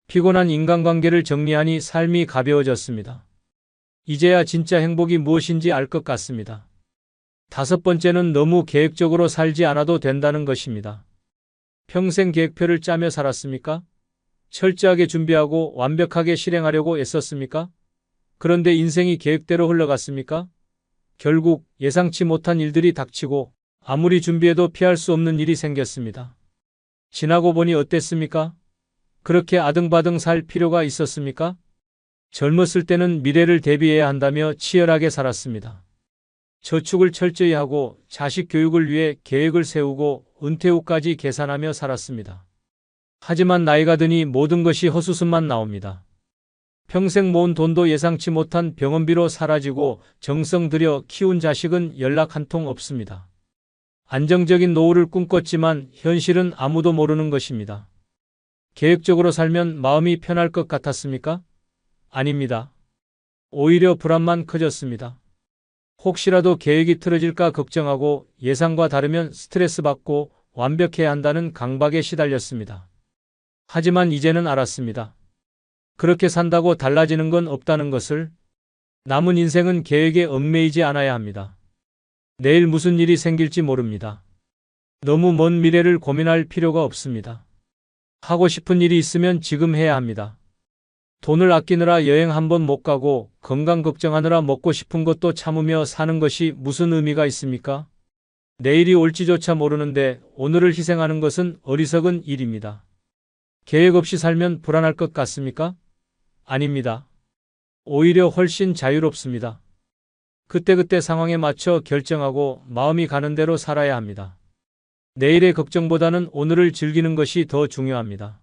피곤한 인간관계를 정리하니 삶이 가벼워졌습니다. 이제야 진짜 행복이 무엇인지 알 것 같습니다. 다섯 번째는 너무 계획적으로 살지 않아도 된다는 것입니다. 평생 계획표를 짜며 살았습니까? 철저하게 준비하고 완벽하게 실행하려고 애썼습니까? 그런데 인생이 계획대로 흘러갔습니까? 결국 예상치 못한 일들이 닥치고 아무리 준비해도 피할 수 없는 일이 생겼습니다. 지나고 보니 어땠습니까? 그렇게 아등바등 살 필요가 있었습니까? 젊었을 때는 미래를 대비해야 한다며 치열하게 살았습니다. 저축을 철저히 하고 자식 교육을 위해 계획을 세우고 은퇴 후까지 계산하며 살았습니다. 하지만 나이가 드니 모든 것이 헛웃음만 나옵니다. 평생 모은 돈도 예상치 못한 병원비로 사라지고 정성 들여 키운 자식은 연락 한 통 없습니다. 안정적인 노후를 꿈꿨지만 현실은 아무도 모르는 것입니다. 계획적으로 살면 마음이 편할 것 같았습니까? 아닙니다. 오히려 불안만 커졌습니다. 혹시라도 계획이 틀어질까 걱정하고 예상과 다르면 스트레스 받고 완벽해야 한다는 강박에 시달렸습니다. 하지만 이제는 알았습니다. 그렇게 산다고 달라지는 건 없다는 것을. 남은 인생은 계획에 얽매이지 않아야 합니다. 내일 무슨 일이 생길지 모릅니다. 너무 먼 미래를 고민할 필요가 없습니다. 하고 싶은 일이 있으면 지금 해야 합니다. 돈을 아끼느라 여행 한 번 못 가고 건강 걱정하느라 먹고 싶은 것도 참으며 사는 것이 무슨 의미가 있습니까? 내일이 올지조차 모르는데 오늘을 희생하는 것은 어리석은 일입니다. 계획 없이 살면 불안할 것 같습니까? 아닙니다. 오히려 훨씬 자유롭습니다. 그때그때 상황에 맞춰 결정하고 마음이 가는 대로 살아야 합니다. 내일의 걱정보다는 오늘을 즐기는 것이 더 중요합니다.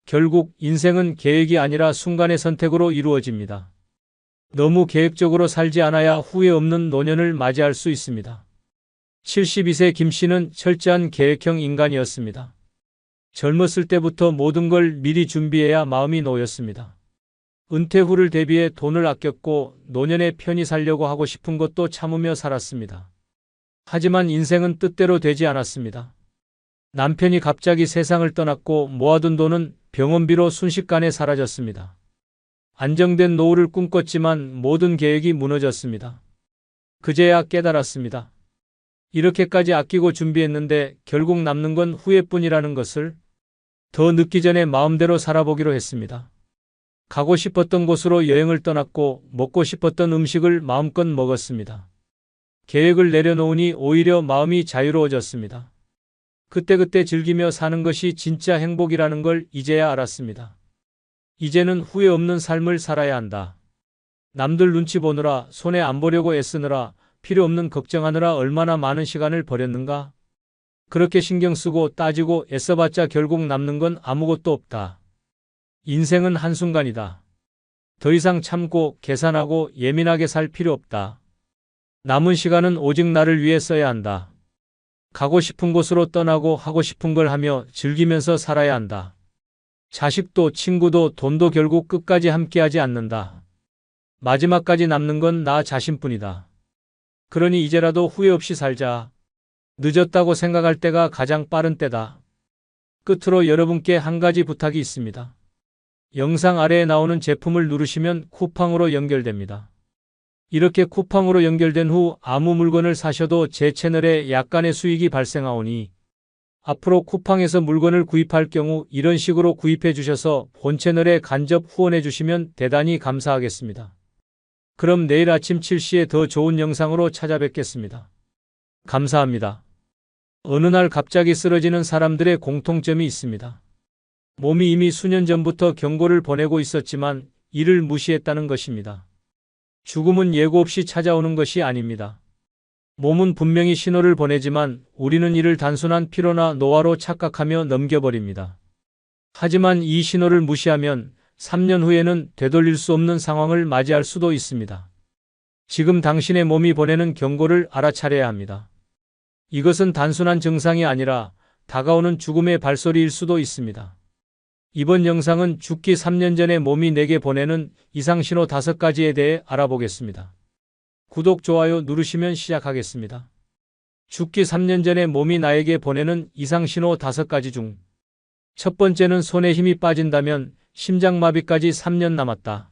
결국 인생은 계획이 아니라 순간의 선택으로 이루어집니다. 너무 계획적으로 살지 않아야 후회 없는 노년을 맞이할 수 있습니다. 72세 김 씨는 철저한 계획형 인간이었습니다. 젊었을 때부터 모든 걸 미리 준비해야 마음이 놓였습니다. 은퇴 후를 대비해 돈을 아꼈고 노년에 편히 살려고 하고 싶은 것도 참으며 살았습니다. 하지만 인생은 뜻대로 되지 않았습니다. 남편이 갑자기 세상을 떠났고 모아둔 돈은 병원비로 순식간에 사라졌습니다. 안정된 노후를 꿈꿨지만 모든 계획이 무너졌습니다. 그제야 깨달았습니다. 이렇게까지 아끼고 준비했는데 결국 남는 건 후회뿐이라는 것을. 더 늦기 전에 마음대로 살아보기로 했습니다. 가고 싶었던 곳으로 여행을 떠났고 먹고 싶었던 음식을 마음껏 먹었습니다. 계획을 내려놓으니 오히려 마음이 자유로워졌습니다. 그때그때 즐기며 사는 것이 진짜 행복이라는 걸 이제야 알았습니다. 이제는 후회 없는 삶을 살아야 한다. 남들 눈치 보느라 손해 안 보려고 애쓰느라 필요 없는 걱정하느라 얼마나 많은 시간을 버렸는가? 그렇게 신경 쓰고 따지고 애써봤자 결국 남는 건 아무것도 없다. 인생은 한순간이다. 더 이상 참고 계산하고 예민하게 살 필요 없다. 남은 시간은 오직 나를 위해 써야 한다. 가고 싶은 곳으로 떠나고 하고 싶은 걸 하며 즐기면서 살아야 한다. 자식도 친구도 돈도 결국 끝까지 함께하지 않는다. 마지막까지 남는 건 나 자신뿐이다. 그러니 이제라도 후회 없이 살자. 늦었다고 생각할 때가 가장 빠른 때다. 끝으로 여러분께 한 가지 부탁이 있습니다. 영상 아래에 나오는 제품을 누르시면 쿠팡으로 연결됩니다. 이렇게 쿠팡으로 연결된 후 아무 물건을 사셔도 제 채널에 약간의 수익이 발생하오니 앞으로 쿠팡에서 물건을 구입할 경우 이런 식으로 구입해 주셔서 본 채널에 간접 후원해 주시면 대단히 감사하겠습니다. 그럼 내일 아침 7시에 더 좋은 영상으로 찾아뵙겠습니다. 감사합니다. 어느 날 갑자기 쓰러지는 사람들의 공통점이 있습니다. 몸이 이미 수년 전부터 경고를 보내고 있었지만 이를 무시했다는 것입니다. 죽음은 예고 없이 찾아오는 것이 아닙니다. 몸은 분명히 신호를 보내지만 우리는 이를 단순한 피로나 노화로 착각하며 넘겨버립니다. 하지만 이 신호를 무시하면 3년 후에는 되돌릴 수 없는 상황을 맞이할 수도 있습니다. 지금 당신의 몸이 보내는 경고를 알아차려야 합니다. 이것은 단순한 증상이 아니라 다가오는 죽음의 발소리일 수도 있습니다. 이번 영상은 죽기 3년 전에 몸이 내게 보내는 이상신호 5가지에 대해 알아보겠습니다. 구독, 좋아요 누르시면 시작하겠습니다. 죽기 3년 전에 몸이 나에게 보내는 이상신호 5가지 중 첫 번째는 손에 힘이 빠진다면 심장마비까지 3년 남았다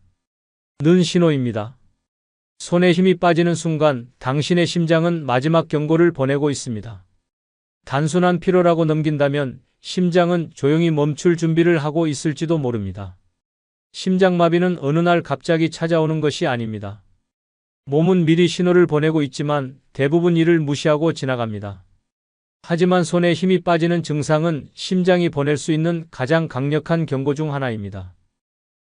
는 신호입니다. 손에 힘이 빠지는 순간 당신의 심장은 마지막 경고를 보내고 있습니다. 단순한 피로라고 넘긴다면 심장은 조용히 멈출 준비를 하고 있을지도 모릅니다. 심장마비는 어느 날 갑자기 찾아오는 것이 아닙니다. 몸은 미리 신호를 보내고 있지만 대부분 이를 무시하고 지나갑니다. 하지만 손에 힘이 빠지는 증상은 심장이 보낼 수 있는 가장 강력한 경고 중 하나입니다.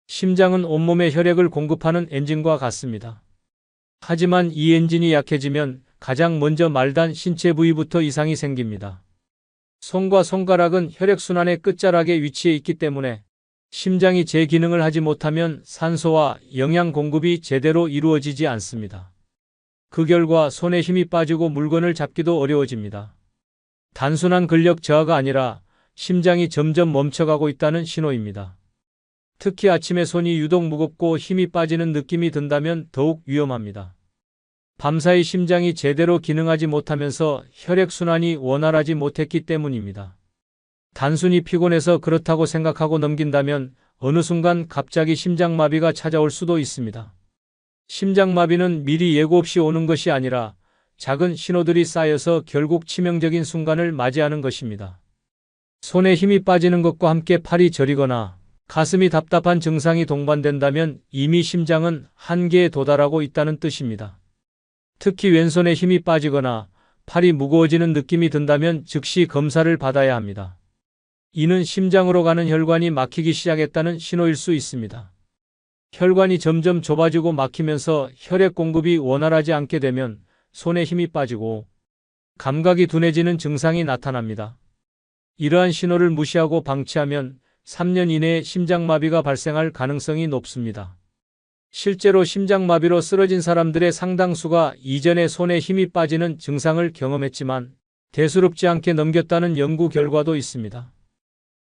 심장은 온몸에 혈액을 공급하는 엔진과 같습니다. 하지만 이 엔진이 약해지면 가장 먼저 말단 신체 부위부터 이상이 생깁니다. 손과 손가락은 혈액순환의 끝자락에 위치해 있기 때문에 심장이 제 기능을 하지 못하면 산소와 영양 공급이 제대로 이루어지지 않습니다. 그 결과 손에 힘이 빠지고 물건을 잡기도 어려워집니다. 단순한 근력 저하가 아니라 심장이 점점 멈춰가고 있다는 신호입니다. 특히 아침에 손이 유독 무겁고 힘이 빠지는 느낌이 든다면 더욱 위험합니다. 밤사이 심장이 제대로 기능하지 못하면서 혈액순환이 원활하지 못했기 때문입니다. 단순히 피곤해서 그렇다고 생각하고 넘긴다면 어느 순간 갑자기 심장마비가 찾아올 수도 있습니다. 심장마비는 미리 예고 없이 오는 것이 아니라 작은 신호들이 쌓여서 결국 치명적인 순간을 맞이하는 것입니다. 손에 힘이 빠지는 것과 함께 팔이 저리거나 가슴이 답답한 증상이 동반된다면 이미 심장은 한계에 도달하고 있다는 뜻입니다. 특히 왼손에 힘이 빠지거나 팔이 무거워지는 느낌이 든다면 즉시 검사를 받아야 합니다. 이는 심장으로 가는 혈관이 막히기 시작했다는 신호일 수 있습니다. 혈관이 점점 좁아지고 막히면서 혈액 공급이 원활하지 않게 되면 손에 힘이 빠지고 감각이 둔해지는 증상이 나타납니다. 이러한 신호를 무시하고 방치하면 3년 이내에 심장마비가 발생할 가능성이 높습니다. 실제로 심장마비로 쓰러진 사람들의 상당수가 이전에 손에 힘이 빠지는 증상을 경험했지만 대수롭지 않게 넘겼다는 연구 결과도 있습니다.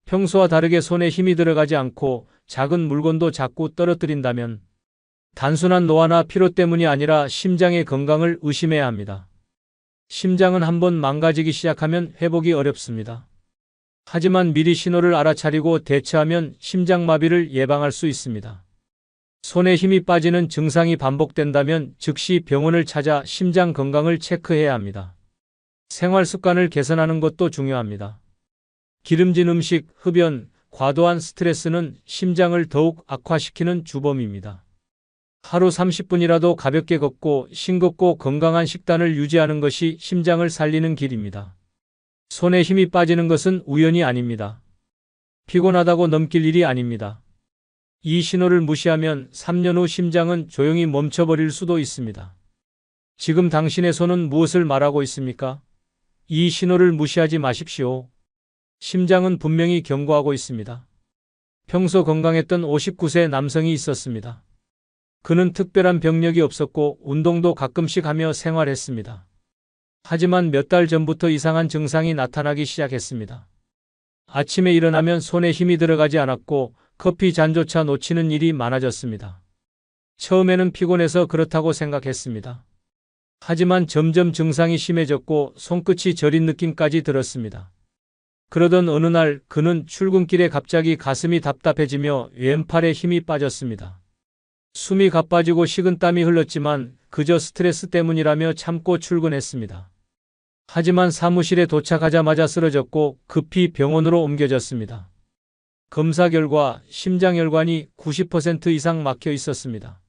평소와 다르게 손에 힘이 들어가지 않고 작은 물건도 자꾸 떨어뜨린다면 단순한 노화나 피로 때문이 아니라 심장의 건강을 의심해야 합니다. 심장은 한번 망가지기 시작하면 회복이 어렵습니다. 하지만 미리 신호를 알아차리고 대처하면 심장마비를 예방할 수 있습니다. 손에 힘이 빠지는 증상이 반복된다면 즉시 병원을 찾아 심장 건강을 체크해야 합니다. 생활 습관을 개선하는 것도 중요합니다. 기름진 음식, 흡연, 과도한 스트레스는 심장을 더욱 악화시키는 주범입니다. 하루 30분이라도 가볍게 걷고 싱겁고 건강한 식단을 유지하는 것이 심장을 살리는 길입니다. 손에 힘이 빠지는 것은 우연이 아닙니다. 피곤하다고 넘길 일이 아닙니다. 이 신호를 무시하면 3년 후 심장은 조용히 멈춰버릴 수도 있습니다. 지금 당신의 손은 무엇을 말하고 있습니까? 이 신호를 무시하지 마십시오. 심장은 분명히 경고하고 있습니다. 평소 건강했던 59세 남성이 있었습니다. 그는 특별한 병력이 없었고 운동도 가끔씩 하며 생활했습니다. 하지만 몇 달 전부터 이상한 증상이 나타나기 시작했습니다. 아침에 일어나면 손에 힘이 들어가지 않았고 커피 잔조차 놓치는 일이 많아졌습니다. 처음에는 피곤해서 그렇다고 생각했습니다. 하지만 점점 증상이 심해졌고 손끝이 저린 느낌까지 들었습니다. 그러던 어느 날 그는 출근길에 갑자기 가슴이 답답해지며 왼팔에 힘이 빠졌습니다. 숨이 가빠지고 식은땀이 흘렀지만 그저 스트레스 때문이라며 참고 출근했습니다. 하지만 사무실에 도착하자마자 쓰러졌고 급히 병원으로 옮겨졌습니다. 검사 결과 심장혈관이 90% 이상 막혀 있었습니다.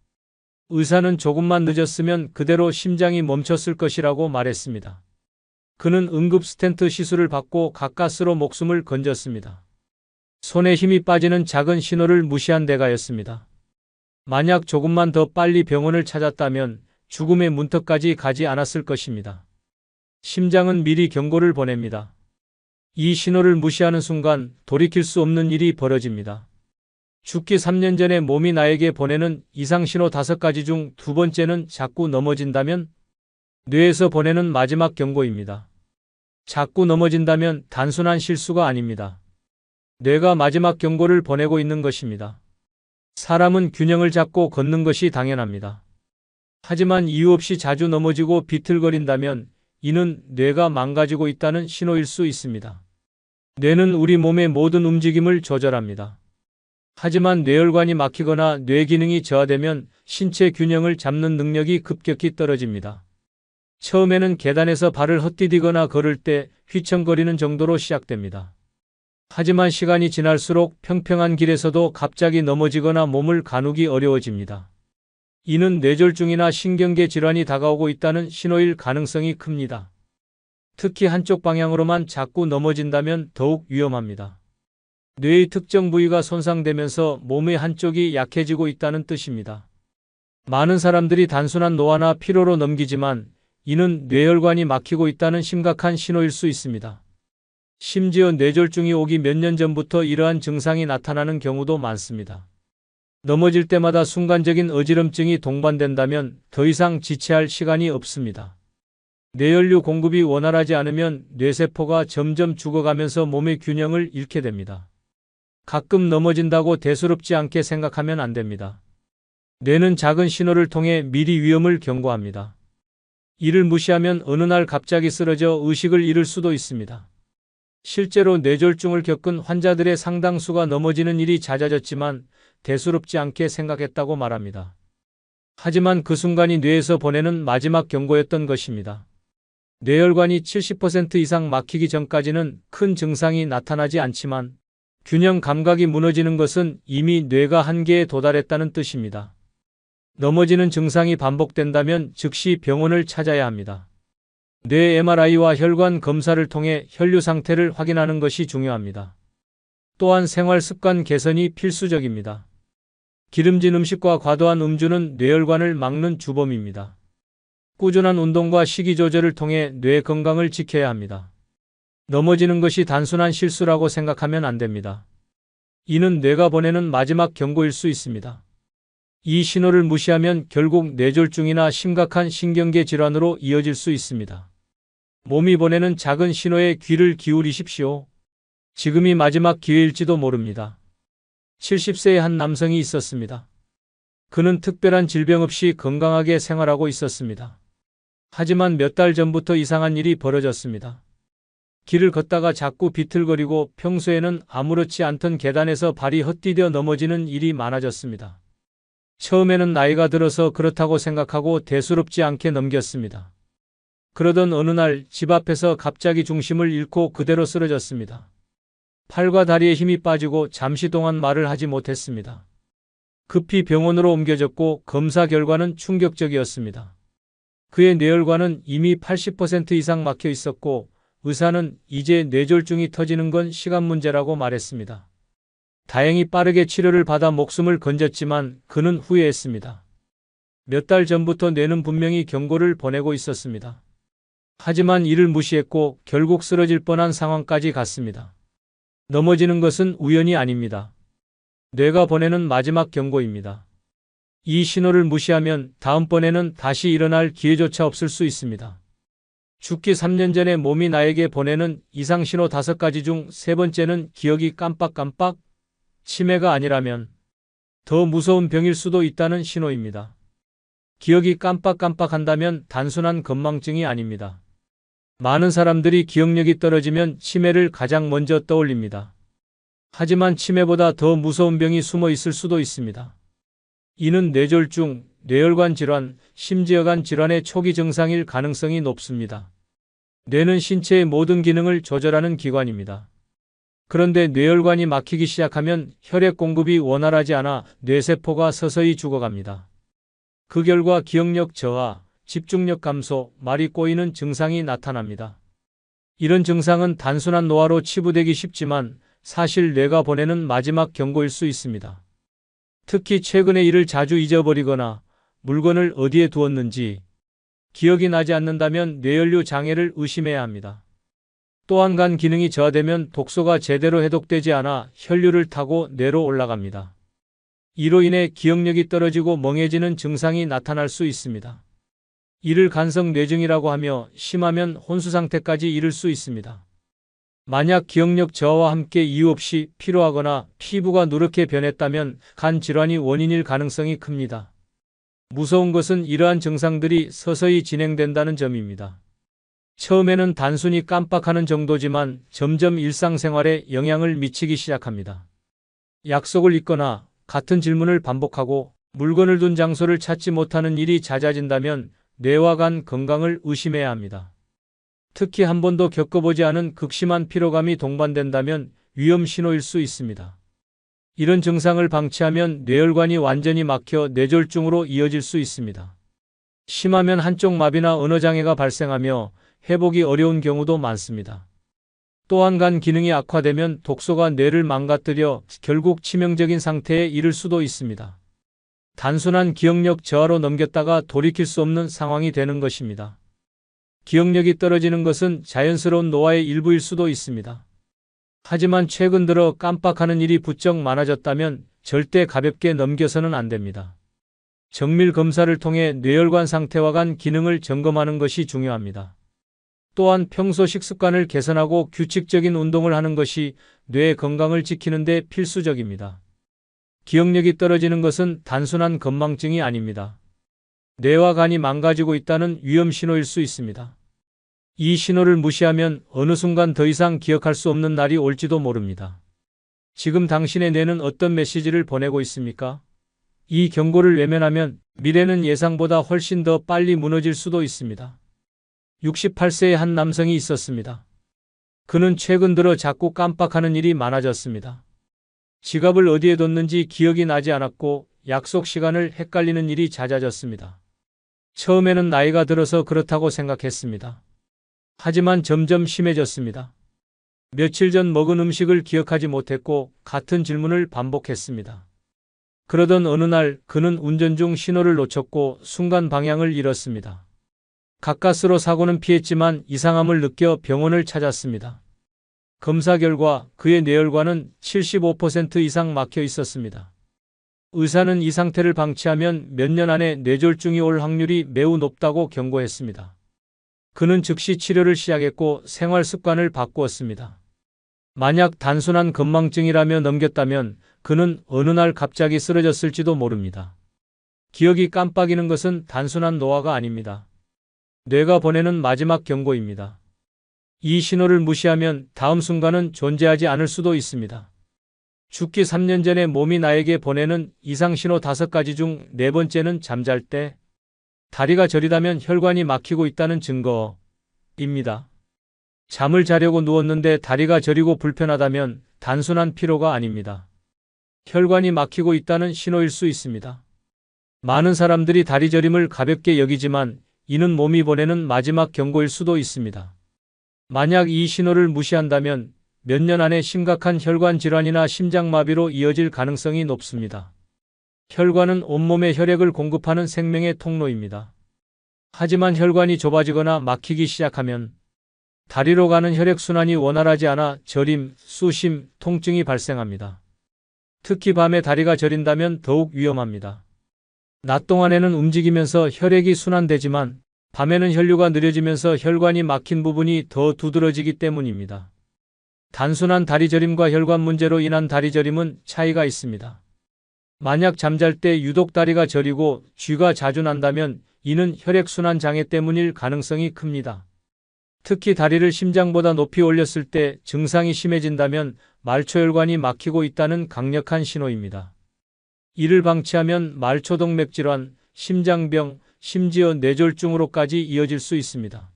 의사는 조금만 늦었으면 그대로 심장이 멈췄을 것이라고 말했습니다. 그는 응급 스텐트 시술을 받고 가까스로 목숨을 건졌습니다. 손에 힘이 빠지는 작은 신호를 무시한 대가였습니다. 만약 조금만 더 빨리 병원을 찾았다면 죽음의 문턱까지 가지 않았을 것입니다. 심장은 미리 경고를 보냅니다. 이 신호를 무시하는 순간 돌이킬 수 없는 일이 벌어집니다. 죽기 3년 전에 몸이 나에게 보내는 이상신호 5가지 중 두 번째는 자꾸 넘어진다면 뇌에서 보내는 마지막 경고입니다. 자꾸 넘어진다면 단순한 실수가 아닙니다. 뇌가 마지막 경고를 보내고 있는 것입니다. 사람은 균형을 잡고 걷는 것이 당연합니다. 하지만 이유 없이 자주 넘어지고 비틀거린다면 이는 뇌가 망가지고 있다는 신호일 수 있습니다. 뇌는 우리 몸의 모든 움직임을 조절합니다. 하지만 뇌혈관이 막히거나 뇌 기능이 저하되면 신체 균형을 잡는 능력이 급격히 떨어집니다. 처음에는 계단에서 발을 헛디디거나 걸을 때 휘청거리는 정도로 시작됩니다. 하지만 시간이 지날수록 평평한 길에서도 갑자기 넘어지거나 몸을 가누기 어려워집니다. 이는 뇌졸중이나 신경계 질환이 다가오고 있다는 신호일 가능성이 큽니다. 특히 한쪽 방향으로만 자꾸 넘어진다면 더욱 위험합니다. 뇌의 특정 부위가 손상되면서 몸의 한쪽이 약해지고 있다는 뜻입니다. 많은 사람들이 단순한 노화나 피로로 넘기지만 이는 뇌혈관이 막히고 있다는 심각한 신호일 수 있습니다. 심지어 뇌졸중이 오기 몇 년 전부터 이러한 증상이 나타나는 경우도 많습니다. 넘어질 때마다 순간적인 어지럼증이 동반된다면 더 이상 지체할 시간이 없습니다. 뇌연료 공급이 원활하지 않으면 뇌세포가 점점 죽어가면서 몸의 균형을 잃게 됩니다. 가끔 넘어진다고 대수롭지 않게 생각하면 안 됩니다. 뇌는 작은 신호를 통해 미리 위험을 경고합니다. 이를 무시하면 어느 날 갑자기 쓰러져 의식을 잃을 수도 있습니다. 실제로 뇌졸중을 겪은 환자들의 상당수가 넘어지는 일이 잦아졌지만 대수롭지 않게 생각했다고 말합니다. 하지만 그 순간이 뇌에서 보내는 마지막 경고였던 것입니다. 뇌혈관이 70% 이상 막히기 전까지는 큰 증상이 나타나지 않지만 균형 감각이 무너지는 것은 이미 뇌가 한계에 도달했다는 뜻입니다. 넘어지는 증상이 반복된다면 즉시 병원을 찾아야 합니다. 뇌 MRI와 혈관 검사를 통해 혈류 상태를 확인하는 것이 중요합니다. 또한 생활 습관 개선이 필수적입니다. 기름진 음식과 과도한 음주는 뇌혈관을 막는 주범입니다. 꾸준한 운동과 식이 조절을 통해 뇌 건강을 지켜야 합니다. 넘어지는 것이 단순한 실수라고 생각하면 안 됩니다. 이는 뇌가 보내는 마지막 경고일 수 있습니다. 이 신호를 무시하면 결국 뇌졸중이나 심각한 신경계 질환으로 이어질 수 있습니다. 몸이 보내는 작은 신호에 귀를 기울이십시오. 지금이 마지막 기회일지도 모릅니다. 70세의 한 남성이 있었습니다. 그는 특별한 질병 없이 건강하게 생활하고 있었습니다. 하지만 몇 달 전부터 이상한 일이 벌어졌습니다. 길을 걷다가 자꾸 비틀거리고 평소에는 아무렇지 않던 계단에서 발이 헛디뎌 넘어지는 일이 많아졌습니다. 처음에는 나이가 들어서 그렇다고 생각하고 대수롭지 않게 넘겼습니다. 그러던 어느 날 집 앞에서 갑자기 중심을 잃고 그대로 쓰러졌습니다. 팔과 다리에 힘이 빠지고 잠시 동안 말을 하지 못했습니다. 급히 병원으로 옮겨졌고 검사 결과는 충격적이었습니다. 그의 뇌혈관은 이미 80% 이상 막혀 있었고 의사는 이제 뇌졸중이 터지는 건 시간 문제라고 말했습니다. 다행히 빠르게 치료를 받아 목숨을 건졌지만 그는 후회했습니다. 몇 달 전부터 뇌는 분명히 경고를 보내고 있었습니다. 하지만 이를 무시했고 결국 쓰러질 뻔한 상황까지 갔습니다. 넘어지는 것은 우연이 아닙니다. 뇌가 보내는 마지막 경고입니다. 이 신호를 무시하면 다음번에는 다시 일어날 기회조차 없을 수 있습니다. 죽기 3년 전에 몸이 나에게 보내는 이상신호 5가지 중 3번째는 기억이 깜빡깜빡, 치매가 아니라면 더 무서운 병일 수도 있다는 신호입니다. 기억이 깜빡깜빡한다면 단순한 건망증이 아닙니다. 많은 사람들이 기억력이 떨어지면 치매를 가장 먼저 떠올립니다. 하지만 치매보다 더 무서운 병이 숨어 있을 수도 있습니다. 이는 뇌졸중, 뇌혈관 질환, 심지어간 질환의 초기 증상일 가능성이 높습니다. 뇌는 신체의 모든 기능을 조절하는 기관입니다. 그런데 뇌혈관이 막히기 시작하면 혈액 공급이 원활하지 않아 뇌세포가 서서히 죽어갑니다. 그 결과 기억력 저하, 집중력 감소, 말이 꼬이는 증상이 나타납니다. 이런 증상은 단순한 노화로 치부되기 쉽지만 사실 뇌가 보내는 마지막 경고일 수 있습니다. 특히 최근에 일을 자주 잊어버리거나 물건을 어디에 두었는지 기억이 나지 않는다면 뇌연료 장애를 의심해야 합니다. 또한 간 기능이 저하되면 독소가 제대로 해독되지 않아 혈류를 타고 뇌로 올라갑니다. 이로 인해 기억력이 떨어지고 멍해지는 증상이 나타날 수 있습니다. 이를 간성 뇌증이라고 하며 심하면 혼수 상태까지 이를 수 있습니다. 만약 기억력 저하와 함께 이유 없이 피로하거나 피부가 누렇게 변했다면 간 질환이 원인일 가능성이 큽니다. 무서운 것은 이러한 증상들이 서서히 진행된다는 점입니다. 처음에는 단순히 깜빡하는 정도지만 점점 일상생활에 영향을 미치기 시작합니다. 약속을 잊거나 같은 질문을 반복하고 물건을 둔 장소를 찾지 못하는 일이 잦아진다면 뇌와 간 건강을 의심해야 합니다. 특히 한 번도 겪어보지 않은 극심한 피로감이 동반된다면 위험 신호일 수 있습니다. 이런 증상을 방치하면 뇌혈관이 완전히 막혀 뇌졸중으로 이어질 수 있습니다. 심하면 한쪽 마비나 언어장애가 발생하며 회복이 어려운 경우도 많습니다. 또한 간 기능이 악화되면 독소가 뇌를 망가뜨려 결국 치명적인 상태에 이를 수도 있습니다. 단순한 기억력 저하로 넘겼다가 돌이킬 수 없는 상황이 되는 것입니다. 기억력이 떨어지는 것은 자연스러운 노화의 일부일 수도 있습니다. 하지만 최근 들어 깜빡하는 일이 부쩍 많아졌다면 절대 가볍게 넘겨서는 안 됩니다. 정밀 검사를 통해 뇌혈관 상태와 간 기능을 점검하는 것이 중요합니다. 또한 평소 식습관을 개선하고 규칙적인 운동을 하는 것이 뇌 건강을 지키는 데 필수적입니다. 기억력이 떨어지는 것은 단순한 건망증이 아닙니다. 뇌와 간이 망가지고 있다는 위험 신호일 수 있습니다. 이 신호를 무시하면 어느 순간 더 이상 기억할 수 없는 날이 올지도 모릅니다. 지금 당신의 뇌는 어떤 메시지를 보내고 있습니까? 이 경고를 외면하면 미래는 예상보다 훨씬 더 빨리 무너질 수도 있습니다. 68세의 한 남성이 있었습니다. 그는 최근 들어 자꾸 깜빡하는 일이 많아졌습니다. 지갑을 어디에 뒀는지 기억이 나지 않았고 약속 시간을 헷갈리는 일이 잦아졌습니다. 처음에는 나이가 들어서 그렇다고 생각했습니다. 하지만 점점 심해졌습니다. 며칠 전 먹은 음식을 기억하지 못했고 같은 질문을 반복했습니다. 그러던 어느 날 그는 운전 중 신호를 놓쳤고 순간 방향을 잃었습니다. 가까스로 사고는 피했지만 이상함을 느껴 병원을 찾았습니다. 검사 결과 그의 뇌혈관은 75% 이상 막혀 있었습니다. 의사는 이 상태를 방치하면 몇 년 안에 뇌졸중이 올 확률이 매우 높다고 경고했습니다. 그는 즉시 치료를 시작했고 생활 습관을 바꾸었습니다. 만약 단순한 건망증이라며 넘겼다면 그는 어느 날 갑자기 쓰러졌을지도 모릅니다. 기억이 깜빡이는 것은 단순한 노화가 아닙니다. 뇌가 보내는 마지막 경고입니다. 이 신호를 무시하면 다음 순간은 존재하지 않을 수도 있습니다. 죽기 3년 전에 몸이 나에게 보내는 이상신호 5가지 중 4번째는 잠잘 때 다리가 저리다면 혈관이 막히고 있다는 증거입니다. 잠을 자려고 누웠는데 다리가 저리고 불편하다면 단순한 피로가 아닙니다. 혈관이 막히고 있다는 신호일 수 있습니다. 많은 사람들이 다리 저림을 가볍게 여기지만 이는 몸이 보내는 마지막 경고일 수도 있습니다. 만약 이 신호를 무시한다면 몇 년 안에 심각한 혈관 질환이나 심장마비로 이어질 가능성이 높습니다. 혈관은 온몸에 혈액을 공급하는 생명의 통로입니다. 하지만 혈관이 좁아지거나 막히기 시작하면 다리로 가는 혈액순환이 원활하지 않아 저림, 쑤심, 통증이 발생합니다. 특히 밤에 다리가 저린다면 더욱 위험합니다. 낮 동안에는 움직이면서 혈액이 순환되지만 밤에는 혈류가 느려지면서 혈관이 막힌 부분이 더 두드러지기 때문입니다. 단순한 다리 저림과 혈관 문제로 인한 다리 저림은 차이가 있습니다. 만약 잠잘 때 유독 다리가 저리고 쥐가 자주 난다면 이는 혈액순환 장애 때문일 가능성이 큽니다. 특히 다리를 심장보다 높이 올렸을 때 증상이 심해진다면 말초혈관이 막히고 있다는 강력한 신호입니다. 이를 방치하면 말초동맥 질환, 심장병, 심지어 뇌졸중으로까지 이어질 수 있습니다.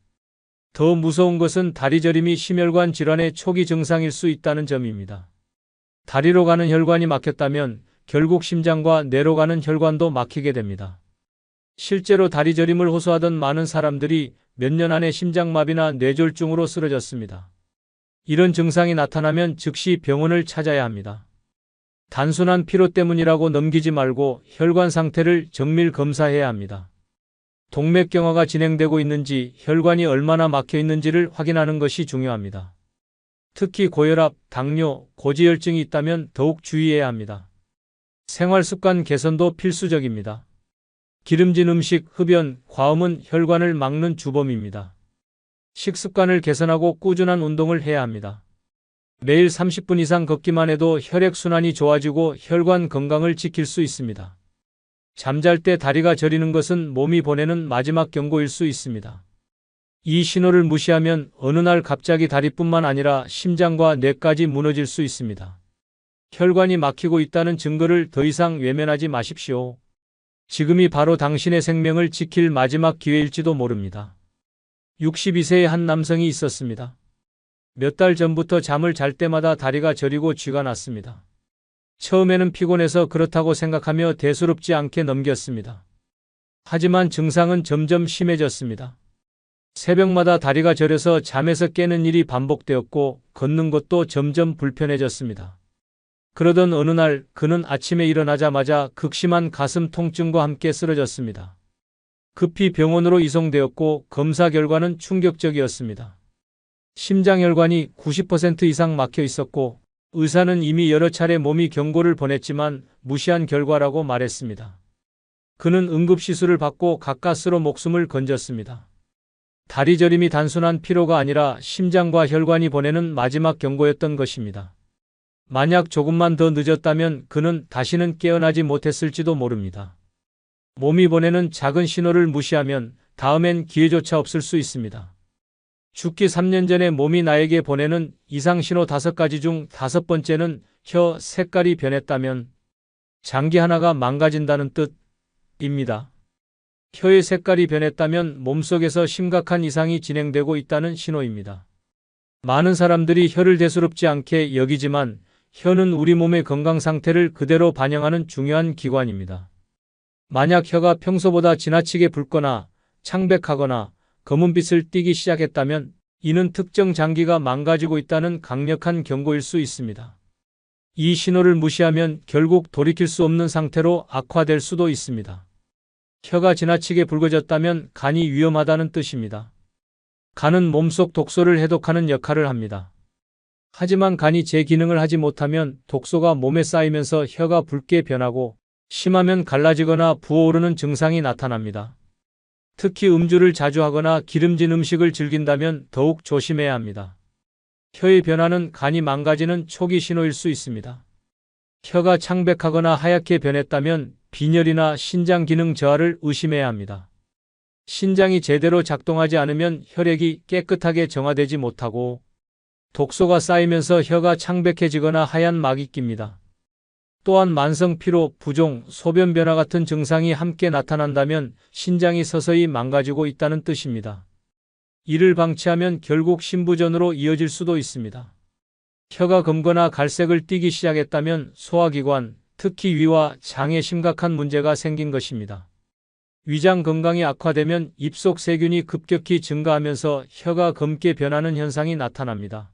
더 무서운 것은 다리 저림이 심혈관 질환의 초기 증상일 수 있다는 점입니다. 다리로 가는 혈관이 막혔다면 결국 심장과 뇌로 가는 혈관도 막히게 됩니다. 실제로 다리 저림을 호소하던 많은 사람들이 몇 년 안에 심장마비나 뇌졸중으로 쓰러졌습니다. 이런 증상이 나타나면 즉시 병원을 찾아야 합니다. 단순한 피로 때문이라고 넘기지 말고 혈관 상태를 정밀 검사해야 합니다. 동맥경화가 진행되고 있는지, 혈관이 얼마나 막혀 있는지를 확인하는 것이 중요합니다. 특히 고혈압, 당뇨, 고지혈증이 있다면 더욱 주의해야 합니다. 생활습관 개선도 필수적입니다. 기름진 음식, 흡연, 과음은 혈관을 막는 주범입니다. 식습관을 개선하고 꾸준한 운동을 해야 합니다. 매일 30분 이상 걷기만 해도 혈액순환이 좋아지고 혈관 건강을 지킬 수 있습니다. 잠잘 때 다리가 저리는 것은 몸이 보내는 마지막 경고일 수 있습니다. 이 신호를 무시하면 어느 날 갑자기 다리뿐만 아니라 심장과 뇌까지 무너질 수 있습니다. 혈관이 막히고 있다는 증거를 더 이상 외면하지 마십시오. 지금이 바로 당신의 생명을 지킬 마지막 기회일지도 모릅니다. 62세의 한 남성이 있었습니다. 몇 달 전부터 잠을 잘 때마다 다리가 저리고 쥐가 났습니다. 처음에는 피곤해서 그렇다고 생각하며 대수롭지 않게 넘겼습니다. 하지만 증상은 점점 심해졌습니다. 새벽마다 다리가 저려서 잠에서 깨는 일이 반복되었고 걷는 것도 점점 불편해졌습니다. 그러던 어느 날 그는 아침에 일어나자마자 극심한 가슴 통증과 함께 쓰러졌습니다. 급히 병원으로 이송되었고 검사 결과는 충격적이었습니다. 심장혈관이 90% 이상 막혀 있었고 의사는 이미 여러 차례 몸이 경고를 보냈지만 무시한 결과라고 말했습니다. 그는 응급시술을 받고 가까스로 목숨을 건졌습니다. 다리 저림이 단순한 피로가 아니라 심장과 혈관이 보내는 마지막 경고였던 것입니다. 만약 조금만 더 늦었다면 그는 다시는 깨어나지 못했을지도 모릅니다. 몸이 보내는 작은 신호를 무시하면 다음엔 기회조차 없을 수 있습니다. 죽기 3년 전에 몸이 나에게 보내는 이상신호 5가지 중 5번째는 혀 색깔이 변했다면 장기 하나가 망가진다는 뜻입니다. 혀의 색깔이 변했다면 몸속에서 심각한 이상이 진행되고 있다는 신호입니다. 많은 사람들이 혀를 대수롭지 않게 여기지만 혀는 우리 몸의 건강 상태를 그대로 반영하는 중요한 기관입니다. 만약 혀가 평소보다 지나치게 붉거나 창백하거나 검은빛을 띠기 시작했다면 이는 특정 장기가 망가지고 있다는 강력한 경고일 수 있습니다. 이 신호를 무시하면 결국 돌이킬 수 없는 상태로 악화될 수도 있습니다. 혀가 지나치게 붉어졌다면 간이 위험하다는 뜻입니다. 간은 몸속 독소를 해독하는 역할을 합니다. 하지만 간이 제 기능을 하지 못하면 독소가 몸에 쌓이면서 혀가 붉게 변하고 심하면 갈라지거나 부어오르는 증상이 나타납니다. 특히 음주를 자주 하거나 기름진 음식을 즐긴다면 더욱 조심해야 합니다. 혀의 변화는 간이 망가지는 초기 신호일 수 있습니다. 혀가 창백하거나 하얗게 변했다면 빈혈이나 신장 기능 저하를 의심해야 합니다. 신장이 제대로 작동하지 않으면 혈액이 깨끗하게 정화되지 못하고 독소가 쌓이면서 혀가 창백해지거나 하얀 막이 낍니다. 또한 만성 피로, 부종, 소변 변화 같은 증상이 함께 나타난다면 신장이 서서히 망가지고 있다는 뜻입니다. 이를 방치하면 결국 심부전으로 이어질 수도 있습니다. 혀가 검거나 갈색을 띠기 시작했다면 소화기관, 특히 위와 장에 심각한 문제가 생긴 것입니다. 위장 건강이 악화되면 입속 세균이 급격히 증가하면서 혀가 검게 변하는 현상이 나타납니다.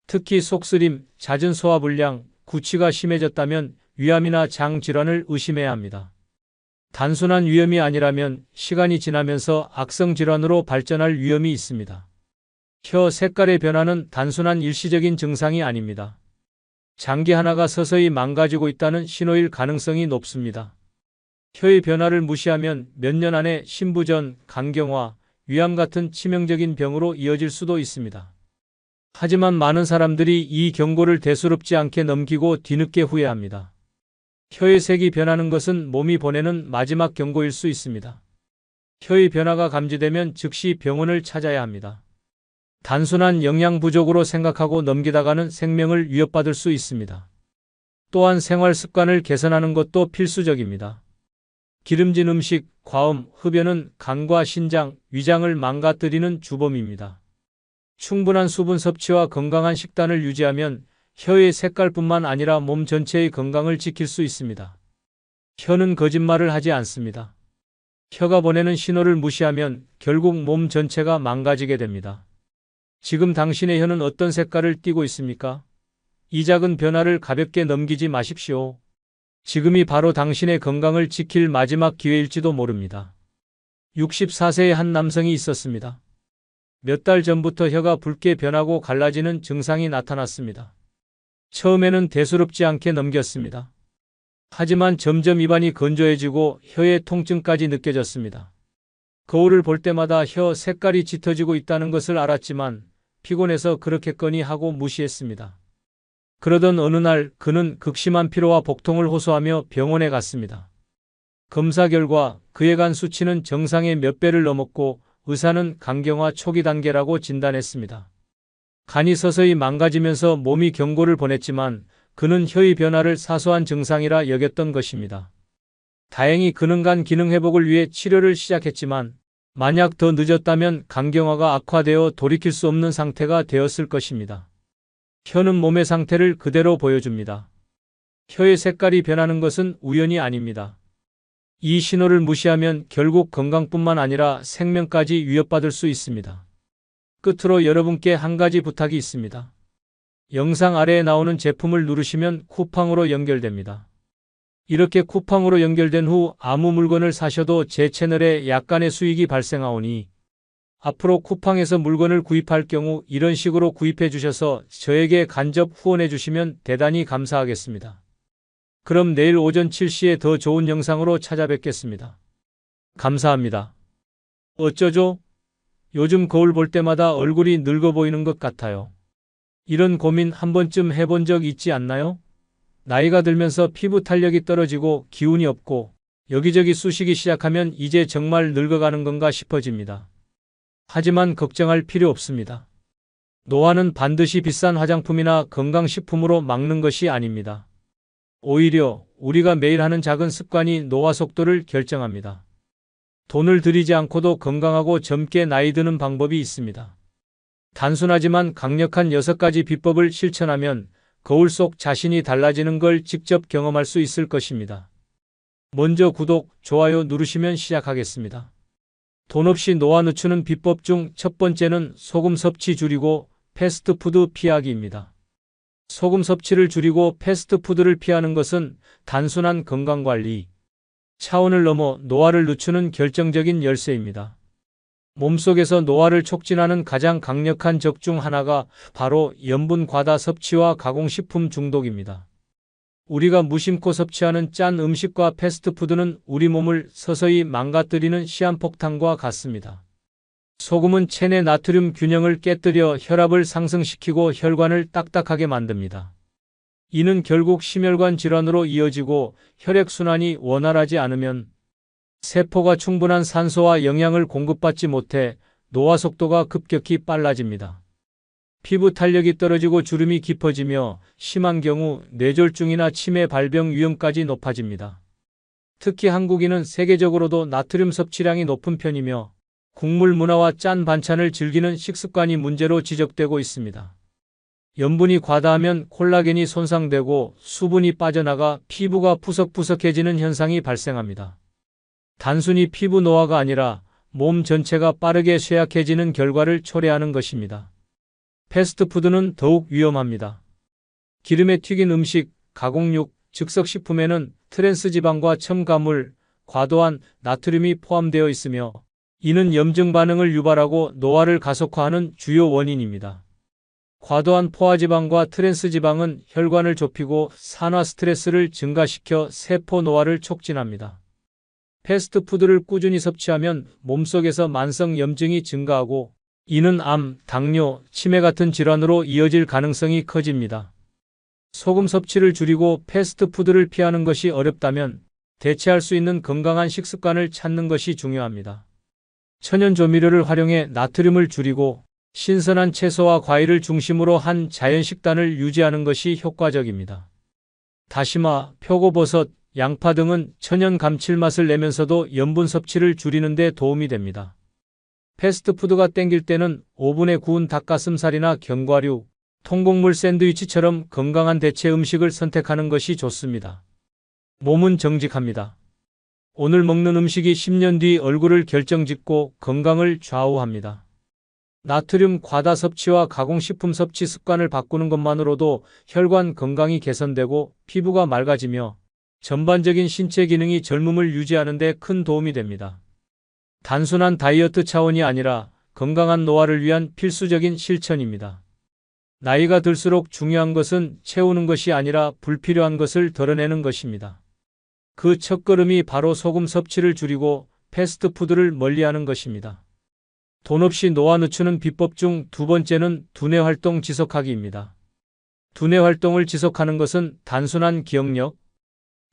특히 속쓰림, 잦은 소화불량, 구취가 심해졌다면 위암이나 장 질환을 의심해야 합니다. 단순한 위염이 아니라면 시간이 지나면서 악성 질환으로 발전할 위험이 있습니다. 혀 색깔의 변화는 단순한 일시적인 증상이 아닙니다. 장기 하나가 서서히 망가지고 있다는 신호일 가능성이 높습니다. 혀의 변화를 무시하면 몇 년 안에 심부전, 간경화, 위암 같은 치명적인 병으로 이어질 수도 있습니다. 하지만 많은 사람들이 이 경고를 대수롭지 않게 넘기고 뒤늦게 후회합니다. 혀의 색이 변하는 것은 몸이 보내는 마지막 경고일 수 있습니다. 혀의 변화가 감지되면 즉시 병원을 찾아야 합니다. 단순한 영양 부족으로 생각하고 넘기다가는 생명을 위협받을 수 있습니다. 또한 생활 습관을 개선하는 것도 필수적입니다. 기름진 음식, 과음, 흡연은 간과 신장, 위장을 망가뜨리는 주범입니다. 충분한 수분 섭취와 건강한 식단을 유지하면 혀의 색깔뿐만 아니라 몸 전체의 건강을 지킬 수 있습니다. 혀는 거짓말을 하지 않습니다. 혀가 보내는 신호를 무시하면 결국 몸 전체가 망가지게 됩니다. 지금 당신의 혀는 어떤 색깔을 띠고 있습니까? 이 작은 변화를 가볍게 넘기지 마십시오. 지금이 바로 당신의 건강을 지킬 마지막 기회일지도 모릅니다. 64세의 한 남성이 있었습니다. 몇 달 전부터 혀가 붉게 변하고 갈라지는 증상이 나타났습니다. 처음에는 대수롭지 않게 넘겼습니다. 하지만 점점 입안이 건조해지고 혀의 통증까지 느껴졌습니다. 거울을 볼 때마다 혀 색깔이 짙어지고 있다는 것을 알았지만 피곤해서 그렇겠거니 하고 무시했습니다. 그러던 어느 날 그는 극심한 피로와 복통을 호소하며 병원에 갔습니다. 검사 결과 그의 간 수치는 정상의 몇 배를 넘었고 의사는 간경화 초기 단계라고 진단했습니다. 간이 서서히 망가지면서 몸이 경고를 보냈지만 그는 혀의 변화를 사소한 증상이라 여겼던 것입니다. 다행히 그는 간 기능 회복을 위해 치료를 시작했지만 만약 더 늦었다면 간경화가 악화되어 돌이킬 수 없는 상태가 되었을 것입니다. 혀는 몸의 상태를 그대로 보여줍니다. 혀의 색깔이 변하는 것은 우연이 아닙니다. 이 신호를 무시하면 결국 건강뿐만 아니라 생명까지 위협받을 수 있습니다. 끝으로 여러분께 한 가지 부탁이 있습니다. 영상 아래에 나오는 제품을 누르시면 쿠팡으로 연결됩니다. 이렇게 쿠팡으로 연결된 후 아무 물건을 사셔도 제 채널에 약간의 수익이 발생하오니 앞으로 쿠팡에서 물건을 구입할 경우 이런 식으로 구입해 주셔서 저에게 간접 후원해 주시면 대단히 감사하겠습니다. 그럼 내일 오전 7시에 더 좋은 영상으로 찾아뵙겠습니다. 감사합니다. 어쩌죠? 요즘 거울 볼 때마다 얼굴이 늙어 보이는 것 같아요. 이런 고민 한 번쯤 해본 적 있지 않나요? 나이가 들면서 피부 탄력이 떨어지고 기운이 없고 여기저기 쑤시기 시작하면 이제 정말 늙어가는 건가 싶어집니다. 하지만 걱정할 필요 없습니다. 노화는 반드시 비싼 화장품이나 건강식품으로 막는 것이 아닙니다. 오히려 우리가 매일 하는 작은 습관이 노화 속도를 결정합니다. 돈을 들이지 않고도 건강하고 젊게 나이 드는 방법이 있습니다. 단순하지만 강력한 6가지 비법을 실천하면 거울 속 자신이 달라지는 걸 직접 경험할 수 있을 것입니다. 먼저 구독, 좋아요 누르시면 시작하겠습니다. 돈 없이 노화 늦추는 비법 중 첫 번째는 소금 섭취 줄이고 패스트푸드 피하기입니다. 소금 섭취를 줄이고 패스트푸드를 피하는 것은 단순한 건강관리 차원을 넘어 노화를 늦추는 결정적인 열쇠입니다. 몸속에서 노화를 촉진하는 가장 강력한 적 중 하나가 바로 염분 과다 섭취와 가공식품 중독입니다. 우리가 무심코 섭취하는 짠 음식과 패스트푸드는 우리 몸을 서서히 망가뜨리는 시한폭탄과 같습니다. 소금은 체내 나트륨 균형을 깨뜨려 혈압을 상승시키고 혈관을 딱딱하게 만듭니다. 이는 결국 심혈관 질환으로 이어지고 혈액순환이 원활하지 않으면 세포가 충분한 산소와 영양을 공급받지 못해 노화 속도가 급격히 빨라집니다. 피부 탄력이 떨어지고 주름이 깊어지며 심한 경우 뇌졸중이나 치매 발병 위험까지 높아집니다. 특히 한국인은 세계적으로도 나트륨 섭취량이 높은 편이며 국물 문화와 짠 반찬을 즐기는 식습관이 문제로 지적되고 있습니다. 염분이 과다하면 콜라겐이 손상되고 수분이 빠져나가 피부가 푸석푸석해지는 현상이 발생합니다. 단순히 피부 노화가 아니라 몸 전체가 빠르게 쇠약해지는 결과를 초래하는 것입니다. 패스트푸드는 더욱 위험합니다. 기름에 튀긴 음식, 가공육, 즉석식품에는 트랜스지방과 첨가물, 과도한 나트륨이 포함되어 있으며 이는 염증 반응을 유발하고 노화를 가속화하는 주요 원인입니다. 과도한 포화지방과 트랜스지방은 혈관을 좁히고 산화 스트레스를 증가시켜 세포 노화를 촉진합니다. 패스트푸드를 꾸준히 섭취하면 몸속에서 만성 염증이 증가하고 이는 암, 당뇨, 치매 같은 질환으로 이어질 가능성이 커집니다. 소금 섭취를 줄이고 패스트푸드를 피하는 것이 어렵다면 대체할 수 있는 건강한 식습관을 찾는 것이 중요합니다. 천연 조미료를 활용해 나트륨을 줄이고 신선한 채소와 과일을 중심으로 한 자연 식단을 유지하는 것이 효과적입니다. 다시마, 표고버섯, 양파 등은 천연 감칠맛을 내면서도 염분 섭취를 줄이는 데 도움이 됩니다. 패스트푸드가 땡길 때는 오븐에 구운 닭가슴살이나 견과류, 통곡물 샌드위치처럼 건강한 대체 음식을 선택하는 것이 좋습니다. 몸은 정직합니다. 오늘 먹는 음식이 10년 뒤 얼굴을 결정짓고 건강을 좌우합니다. 나트륨 과다 섭취와 가공식품 섭취 습관을 바꾸는 것만으로도 혈관 건강이 개선되고 피부가 맑아지며 전반적인 신체 기능이 젊음을 유지하는 데 큰 도움이 됩니다. 단순한 다이어트 차원이 아니라 건강한 노화를 위한 필수적인 실천입니다. 나이가 들수록 중요한 것은 채우는 것이 아니라 불필요한 것을 덜어내는 것입니다. 그 첫걸음이 바로 소금 섭취를 줄이고 패스트푸드를 멀리하는 것입니다. 돈 없이 노화 늦추는 비법 중 두 번째는 두뇌 활동 지속하기입니다. 두뇌 활동을 지속하는 것은 단순한 기억력,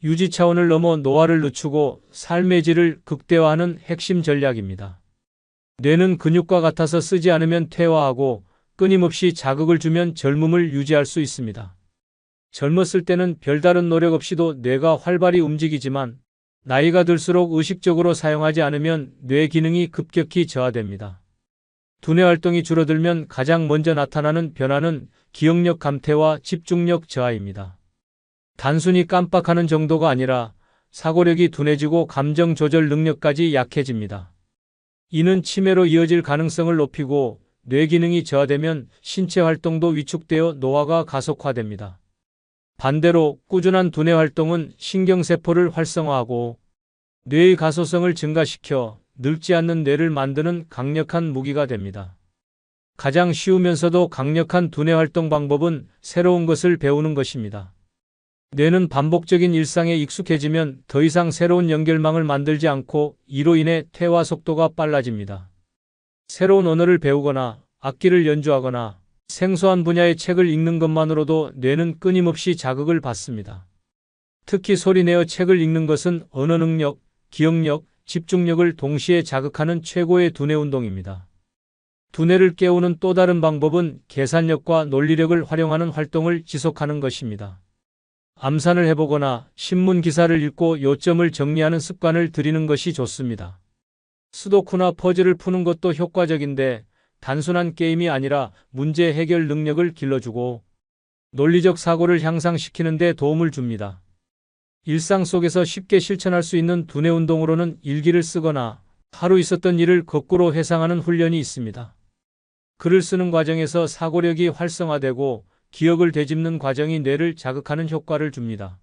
유지 차원을 넘어 노화를 늦추고 삶의 질을 극대화하는 핵심 전략입니다. 뇌는 근육과 같아서 쓰지 않으면 퇴화하고 끊임없이 자극을 주면 젊음을 유지할 수 있습니다. 젊었을 때는 별다른 노력 없이도 뇌가 활발히 움직이지만 나이가 들수록 의식적으로 사용하지 않으면 뇌 기능이 급격히 저하됩니다. 두뇌 활동이 줄어들면 가장 먼저 나타나는 변화는 기억력 감퇴와 집중력 저하입니다. 단순히 깜빡하는 정도가 아니라 사고력이 둔해지고 감정 조절 능력까지 약해집니다. 이는 치매로 이어질 가능성을 높이고 뇌 기능이 저하되면 신체 활동도 위축되어 노화가 가속화됩니다. 반대로 꾸준한 두뇌 활동은 신경세포를 활성화하고 뇌의 가소성을 증가시켜 늙지 않는 뇌를 만드는 강력한 무기가 됩니다. 가장 쉬우면서도 강력한 두뇌 활동 방법은 새로운 것을 배우는 것입니다. 뇌는 반복적인 일상에 익숙해지면 더 이상 새로운 연결망을 만들지 않고 이로 인해 퇴화 속도가 빨라집니다. 새로운 언어를 배우거나 악기를 연주하거나 생소한 분야의 책을 읽는 것만으로도 뇌는 끊임없이 자극을 받습니다. 특히 소리내어 책을 읽는 것은 언어 능력, 기억력, 집중력을 동시에 자극하는 최고의 두뇌 운동입니다. 두뇌를 깨우는 또 다른 방법은 계산력과 논리력을 활용하는 활동을 지속하는 것입니다. 암산을 해보거나 신문 기사를 읽고 요점을 정리하는 습관을 들이는 것이 좋습니다. 수도쿠나 퍼즐을 푸는 것도 효과적인데 단순한 게임이 아니라 문제 해결 능력을 길러주고 논리적 사고를 향상시키는 데 도움을 줍니다. 일상 속에서 쉽게 실천할 수 있는 두뇌 운동으로는 일기를 쓰거나 하루 있었던 일을 거꾸로 회상하는 훈련이 있습니다. 글을 쓰는 과정에서 사고력이 활성화되고 기억을 되짚는 과정이 뇌를 자극하는 효과를 줍니다.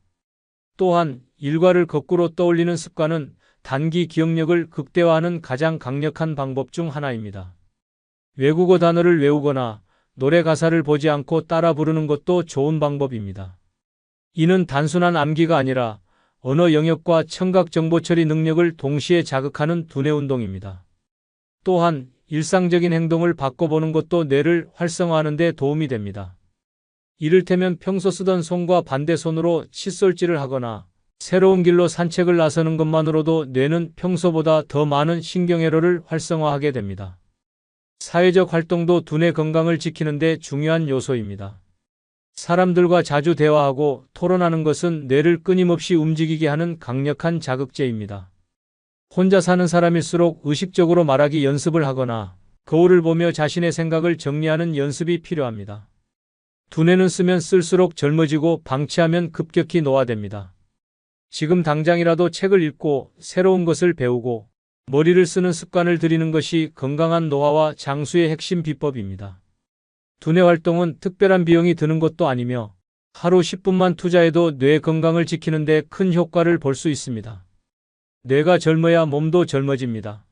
또한 일과를 거꾸로 떠올리는 습관은 단기 기억력을 극대화하는 가장 강력한 방법 중 하나입니다. 외국어 단어를 외우거나 노래 가사를 보지 않고 따라 부르는 것도 좋은 방법입니다. 이는 단순한 암기가 아니라 언어 영역과 청각 정보 처리 능력을 동시에 자극하는 두뇌 운동입니다. 또한 일상적인 행동을 바꿔보는 것도 뇌를 활성화하는 데 도움이 됩니다. 이를테면 평소 쓰던 손과 반대 손으로 칫솔질을 하거나 새로운 길로 산책을 나서는 것만으로도 뇌는 평소보다 더 많은 신경회로를 활성화하게 됩니다. 사회적 활동도 두뇌 건강을 지키는 데 중요한 요소입니다. 사람들과 자주 대화하고 토론하는 것은 뇌를 끊임없이 움직이게 하는 강력한 자극제입니다. 혼자 사는 사람일수록 의식적으로 말하기 연습을 하거나 거울을 보며 자신의 생각을 정리하는 연습이 필요합니다. 두뇌는 쓰면 쓸수록 젊어지고 방치하면 급격히 노화됩니다. 지금 당장이라도 책을 읽고 새로운 것을 배우고 머리를 쓰는 습관을 들이는 것이 건강한 노화와 장수의 핵심 비법입니다. 두뇌 활동은 특별한 비용이 드는 것도 아니며 하루 10분만 투자해도 뇌 건강을 지키는 데 큰 효과를 볼 수 있습니다. 뇌가 젊어야 몸도 젊어집니다.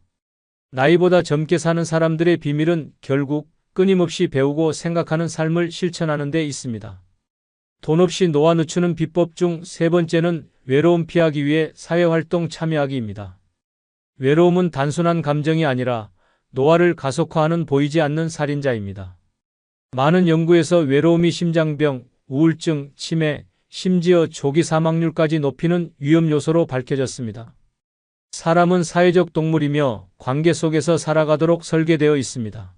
나이보다 젊게 사는 사람들의 비밀은 결국 끊임없이 배우고 생각하는 삶을 실천하는 데 있습니다. 돈 없이 노화 늦추는 비법 중 세 번째는 외로움 피하기 위해 사회활동 참여하기입니다. 외로움은 단순한 감정이 아니라 노화를 가속화하는 보이지 않는 살인자입니다. 많은 연구에서 외로움이 심장병, 우울증, 치매, 심지어 조기 사망률까지 높이는 위험 요소로 밝혀졌습니다. 사람은 사회적 동물이며 관계 속에서 살아가도록 설계되어 있습니다.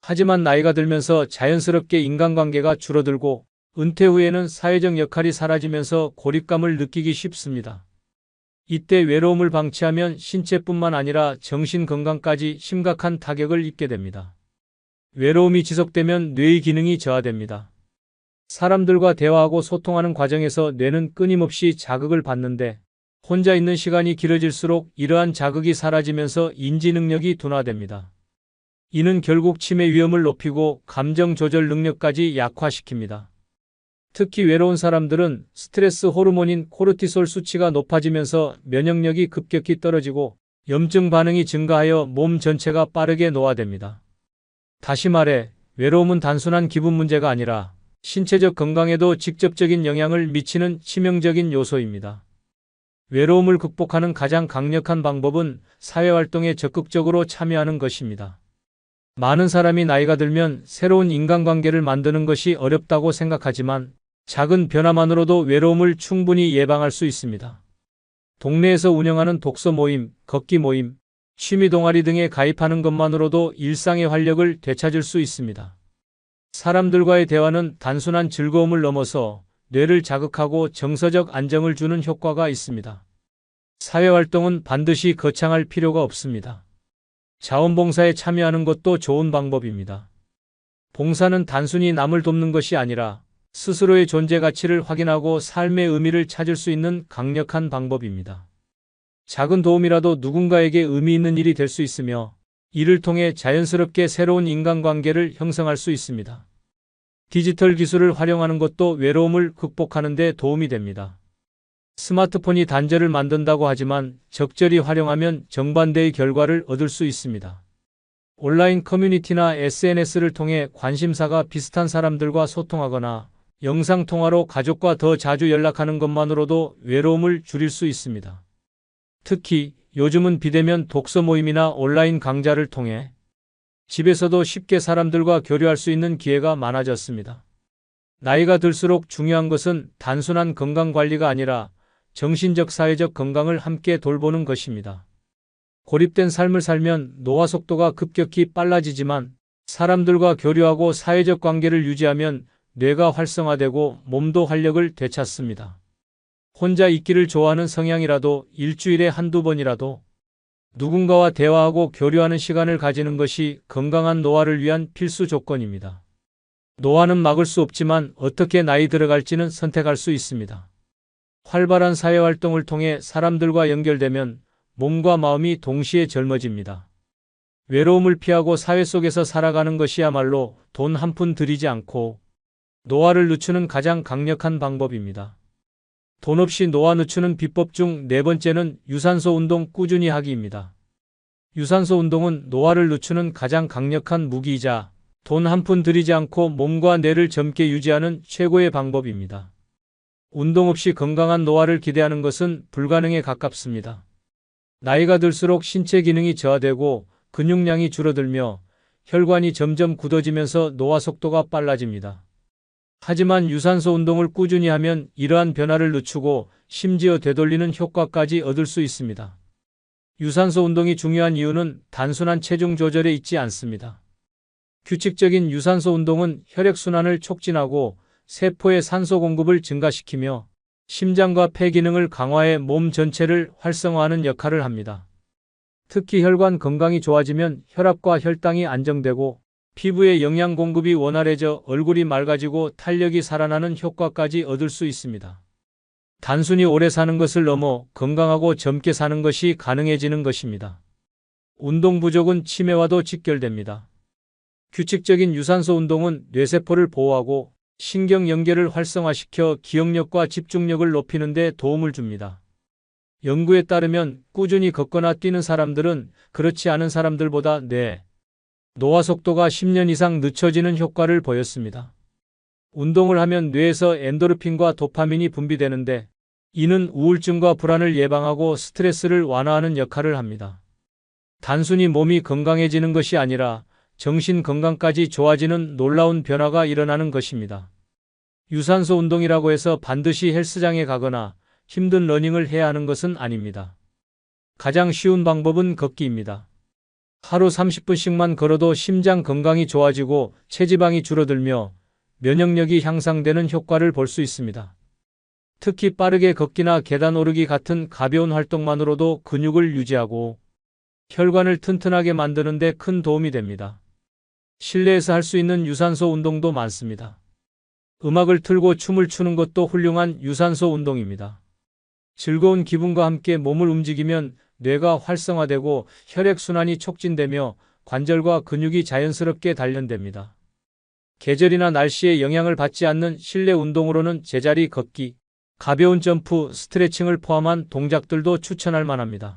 하지만 나이가 들면서 자연스럽게 인간관계가 줄어들고 은퇴 후에는 사회적 역할이 사라지면서 고립감을 느끼기 쉽습니다. 이때 외로움을 방치하면 신체뿐만 아니라 정신 건강까지 심각한 타격을 입게 됩니다. 외로움이 지속되면 뇌의 기능이 저하됩니다. 사람들과 대화하고 소통하는 과정에서 뇌는 끊임없이 자극을 받는데 혼자 있는 시간이 길어질수록 이러한 자극이 사라지면서 인지 능력이 둔화됩니다. 이는 결국 치매 위험을 높이고 감정 조절 능력까지 약화시킵니다. 특히 외로운 사람들은 스트레스 호르몬인 코르티솔 수치가 높아지면서 면역력이 급격히 떨어지고 염증 반응이 증가하여 몸 전체가 빠르게 노화됩니다. 다시 말해, 외로움은 단순한 기분 문제가 아니라 신체적 건강에도 직접적인 영향을 미치는 치명적인 요소입니다. 외로움을 극복하는 가장 강력한 방법은 사회활동에 적극적으로 참여하는 것입니다. 많은 사람이 나이가 들면 새로운 인간관계를 만드는 것이 어렵다고 생각하지만 작은 변화만으로도 외로움을 충분히 예방할 수 있습니다. 동네에서 운영하는 독서 모임, 걷기 모임, 취미 동아리 등에 가입하는 것만으로도 일상의 활력을 되찾을 수 있습니다. 사람들과의 대화는 단순한 즐거움을 넘어서 뇌를 자극하고 정서적 안정을 주는 효과가 있습니다. 사회활동은 반드시 거창할 필요가 없습니다. 자원봉사에 참여하는 것도 좋은 방법입니다. 봉사는 단순히 남을 돕는 것이 아니라 스스로의 존재 가치를 확인하고 삶의 의미를 찾을 수 있는 강력한 방법입니다. 작은 도움이라도 누군가에게 의미 있는 일이 될 수 있으며 이를 통해 자연스럽게 새로운 인간관계를 형성할 수 있습니다. 디지털 기술을 활용하는 것도 외로움을 극복하는 데 도움이 됩니다. 스마트폰이 단절을 만든다고 하지만 적절히 활용하면 정반대의 결과를 얻을 수 있습니다. 온라인 커뮤니티나 SNS를 통해 관심사가 비슷한 사람들과 소통하거나 영상통화로 가족과 더 자주 연락하는 것만으로도 외로움을 줄일 수 있습니다. 특히 요즘은 비대면 독서 모임이나 온라인 강좌를 통해 집에서도 쉽게 사람들과 교류할 수 있는 기회가 많아졌습니다. 나이가 들수록 중요한 것은 단순한 건강 관리가 아니라 정신적 사회적 건강을 함께 돌보는 것입니다. 고립된 삶을 살면 노화 속도가 급격히 빨라지지만 사람들과 교류하고 사회적 관계를 유지하면 뇌가 활성화되고 몸도 활력을 되찾습니다. 혼자 있기를 좋아하는 성향이라도 일주일에 한두 번이라도 누군가와 대화하고 교류하는 시간을 가지는 것이 건강한 노화를 위한 필수 조건입니다. 노화는 막을 수 없지만 어떻게 나이 들어갈지는 선택할 수 있습니다. 활발한 사회활동을 통해 사람들과 연결되면 몸과 마음이 동시에 젊어집니다. 외로움을 피하고 사회 속에서 살아가는 것이야말로 돈 한 푼 들이지 않고 노화를 늦추는 가장 강력한 방법입니다. 돈 없이 노화 늦추는 비법 중 네 번째는 유산소 운동 꾸준히 하기입니다. 유산소 운동은 노화를 늦추는 가장 강력한 무기이자 돈 한 푼 들이지 않고 몸과 뇌를 젊게 유지하는 최고의 방법입니다. 운동 없이 건강한 노화를 기대하는 것은 불가능에 가깝습니다. 나이가 들수록 신체 기능이 저하되고 근육량이 줄어들며 혈관이 점점 굳어지면서 노화 속도가 빨라집니다. 하지만 유산소 운동을 꾸준히 하면 이러한 변화를 늦추고 심지어 되돌리는 효과까지 얻을 수 있습니다. 유산소 운동이 중요한 이유는 단순한 체중 조절에 있지 않습니다. 규칙적인 유산소 운동은 혈액순환을 촉진하고 세포의 산소 공급을 증가시키며 심장과 폐 기능을 강화해 몸 전체를 활성화하는 역할을 합니다. 특히 혈관 건강이 좋아지면 혈압과 혈당이 안정되고 피부의 영양 공급이 원활해져 얼굴이 맑아지고 탄력이 살아나는 효과까지 얻을 수 있습니다. 단순히 오래 사는 것을 넘어 건강하고 젊게 사는 것이 가능해지는 것입니다. 운동 부족은 치매와도 직결됩니다. 규칙적인 유산소 운동은 뇌세포를 보호하고 신경 연계를 활성화시켜 기억력과 집중력을 높이는 데 도움을 줍니다. 연구에 따르면 꾸준히 걷거나 뛰는 사람들은 그렇지 않은 사람들보다 노화 속도가 10년 이상 늦춰지는 효과를 보였습니다. 운동을 하면 뇌에서 엔도르핀과 도파민이 분비되는데 이는 우울증과 불안을 예방하고 스트레스를 완화하는 역할을 합니다. 단순히 몸이 건강해지는 것이 아니라 정신 건강까지 좋아지는 놀라운 변화가 일어나는 것입니다. 유산소 운동이라고 해서 반드시 헬스장에 가거나 힘든 러닝을 해야 하는 것은 아닙니다. 가장 쉬운 방법은 걷기입니다. 하루 30분씩만 걸어도 심장 건강이 좋아지고 체지방이 줄어들며 면역력이 향상되는 효과를 볼 수 있습니다. 특히 빠르게 걷기나 계단 오르기 같은 가벼운 활동만으로도 근육을 유지하고 혈관을 튼튼하게 만드는 데 큰 도움이 됩니다. 실내에서 할 수 있는 유산소 운동도 많습니다. 음악을 틀고 춤을 추는 것도 훌륭한 유산소 운동입니다. 즐거운 기분과 함께 몸을 움직이면 뇌가 활성화되고 혈액순환이 촉진되며 관절과 근육이 자연스럽게 단련됩니다. 계절이나 날씨에 영향을 받지 않는 실내 운동으로는 제자리 걷기, 가벼운 점프, 스트레칭을 포함한 동작들도 추천할 만합니다.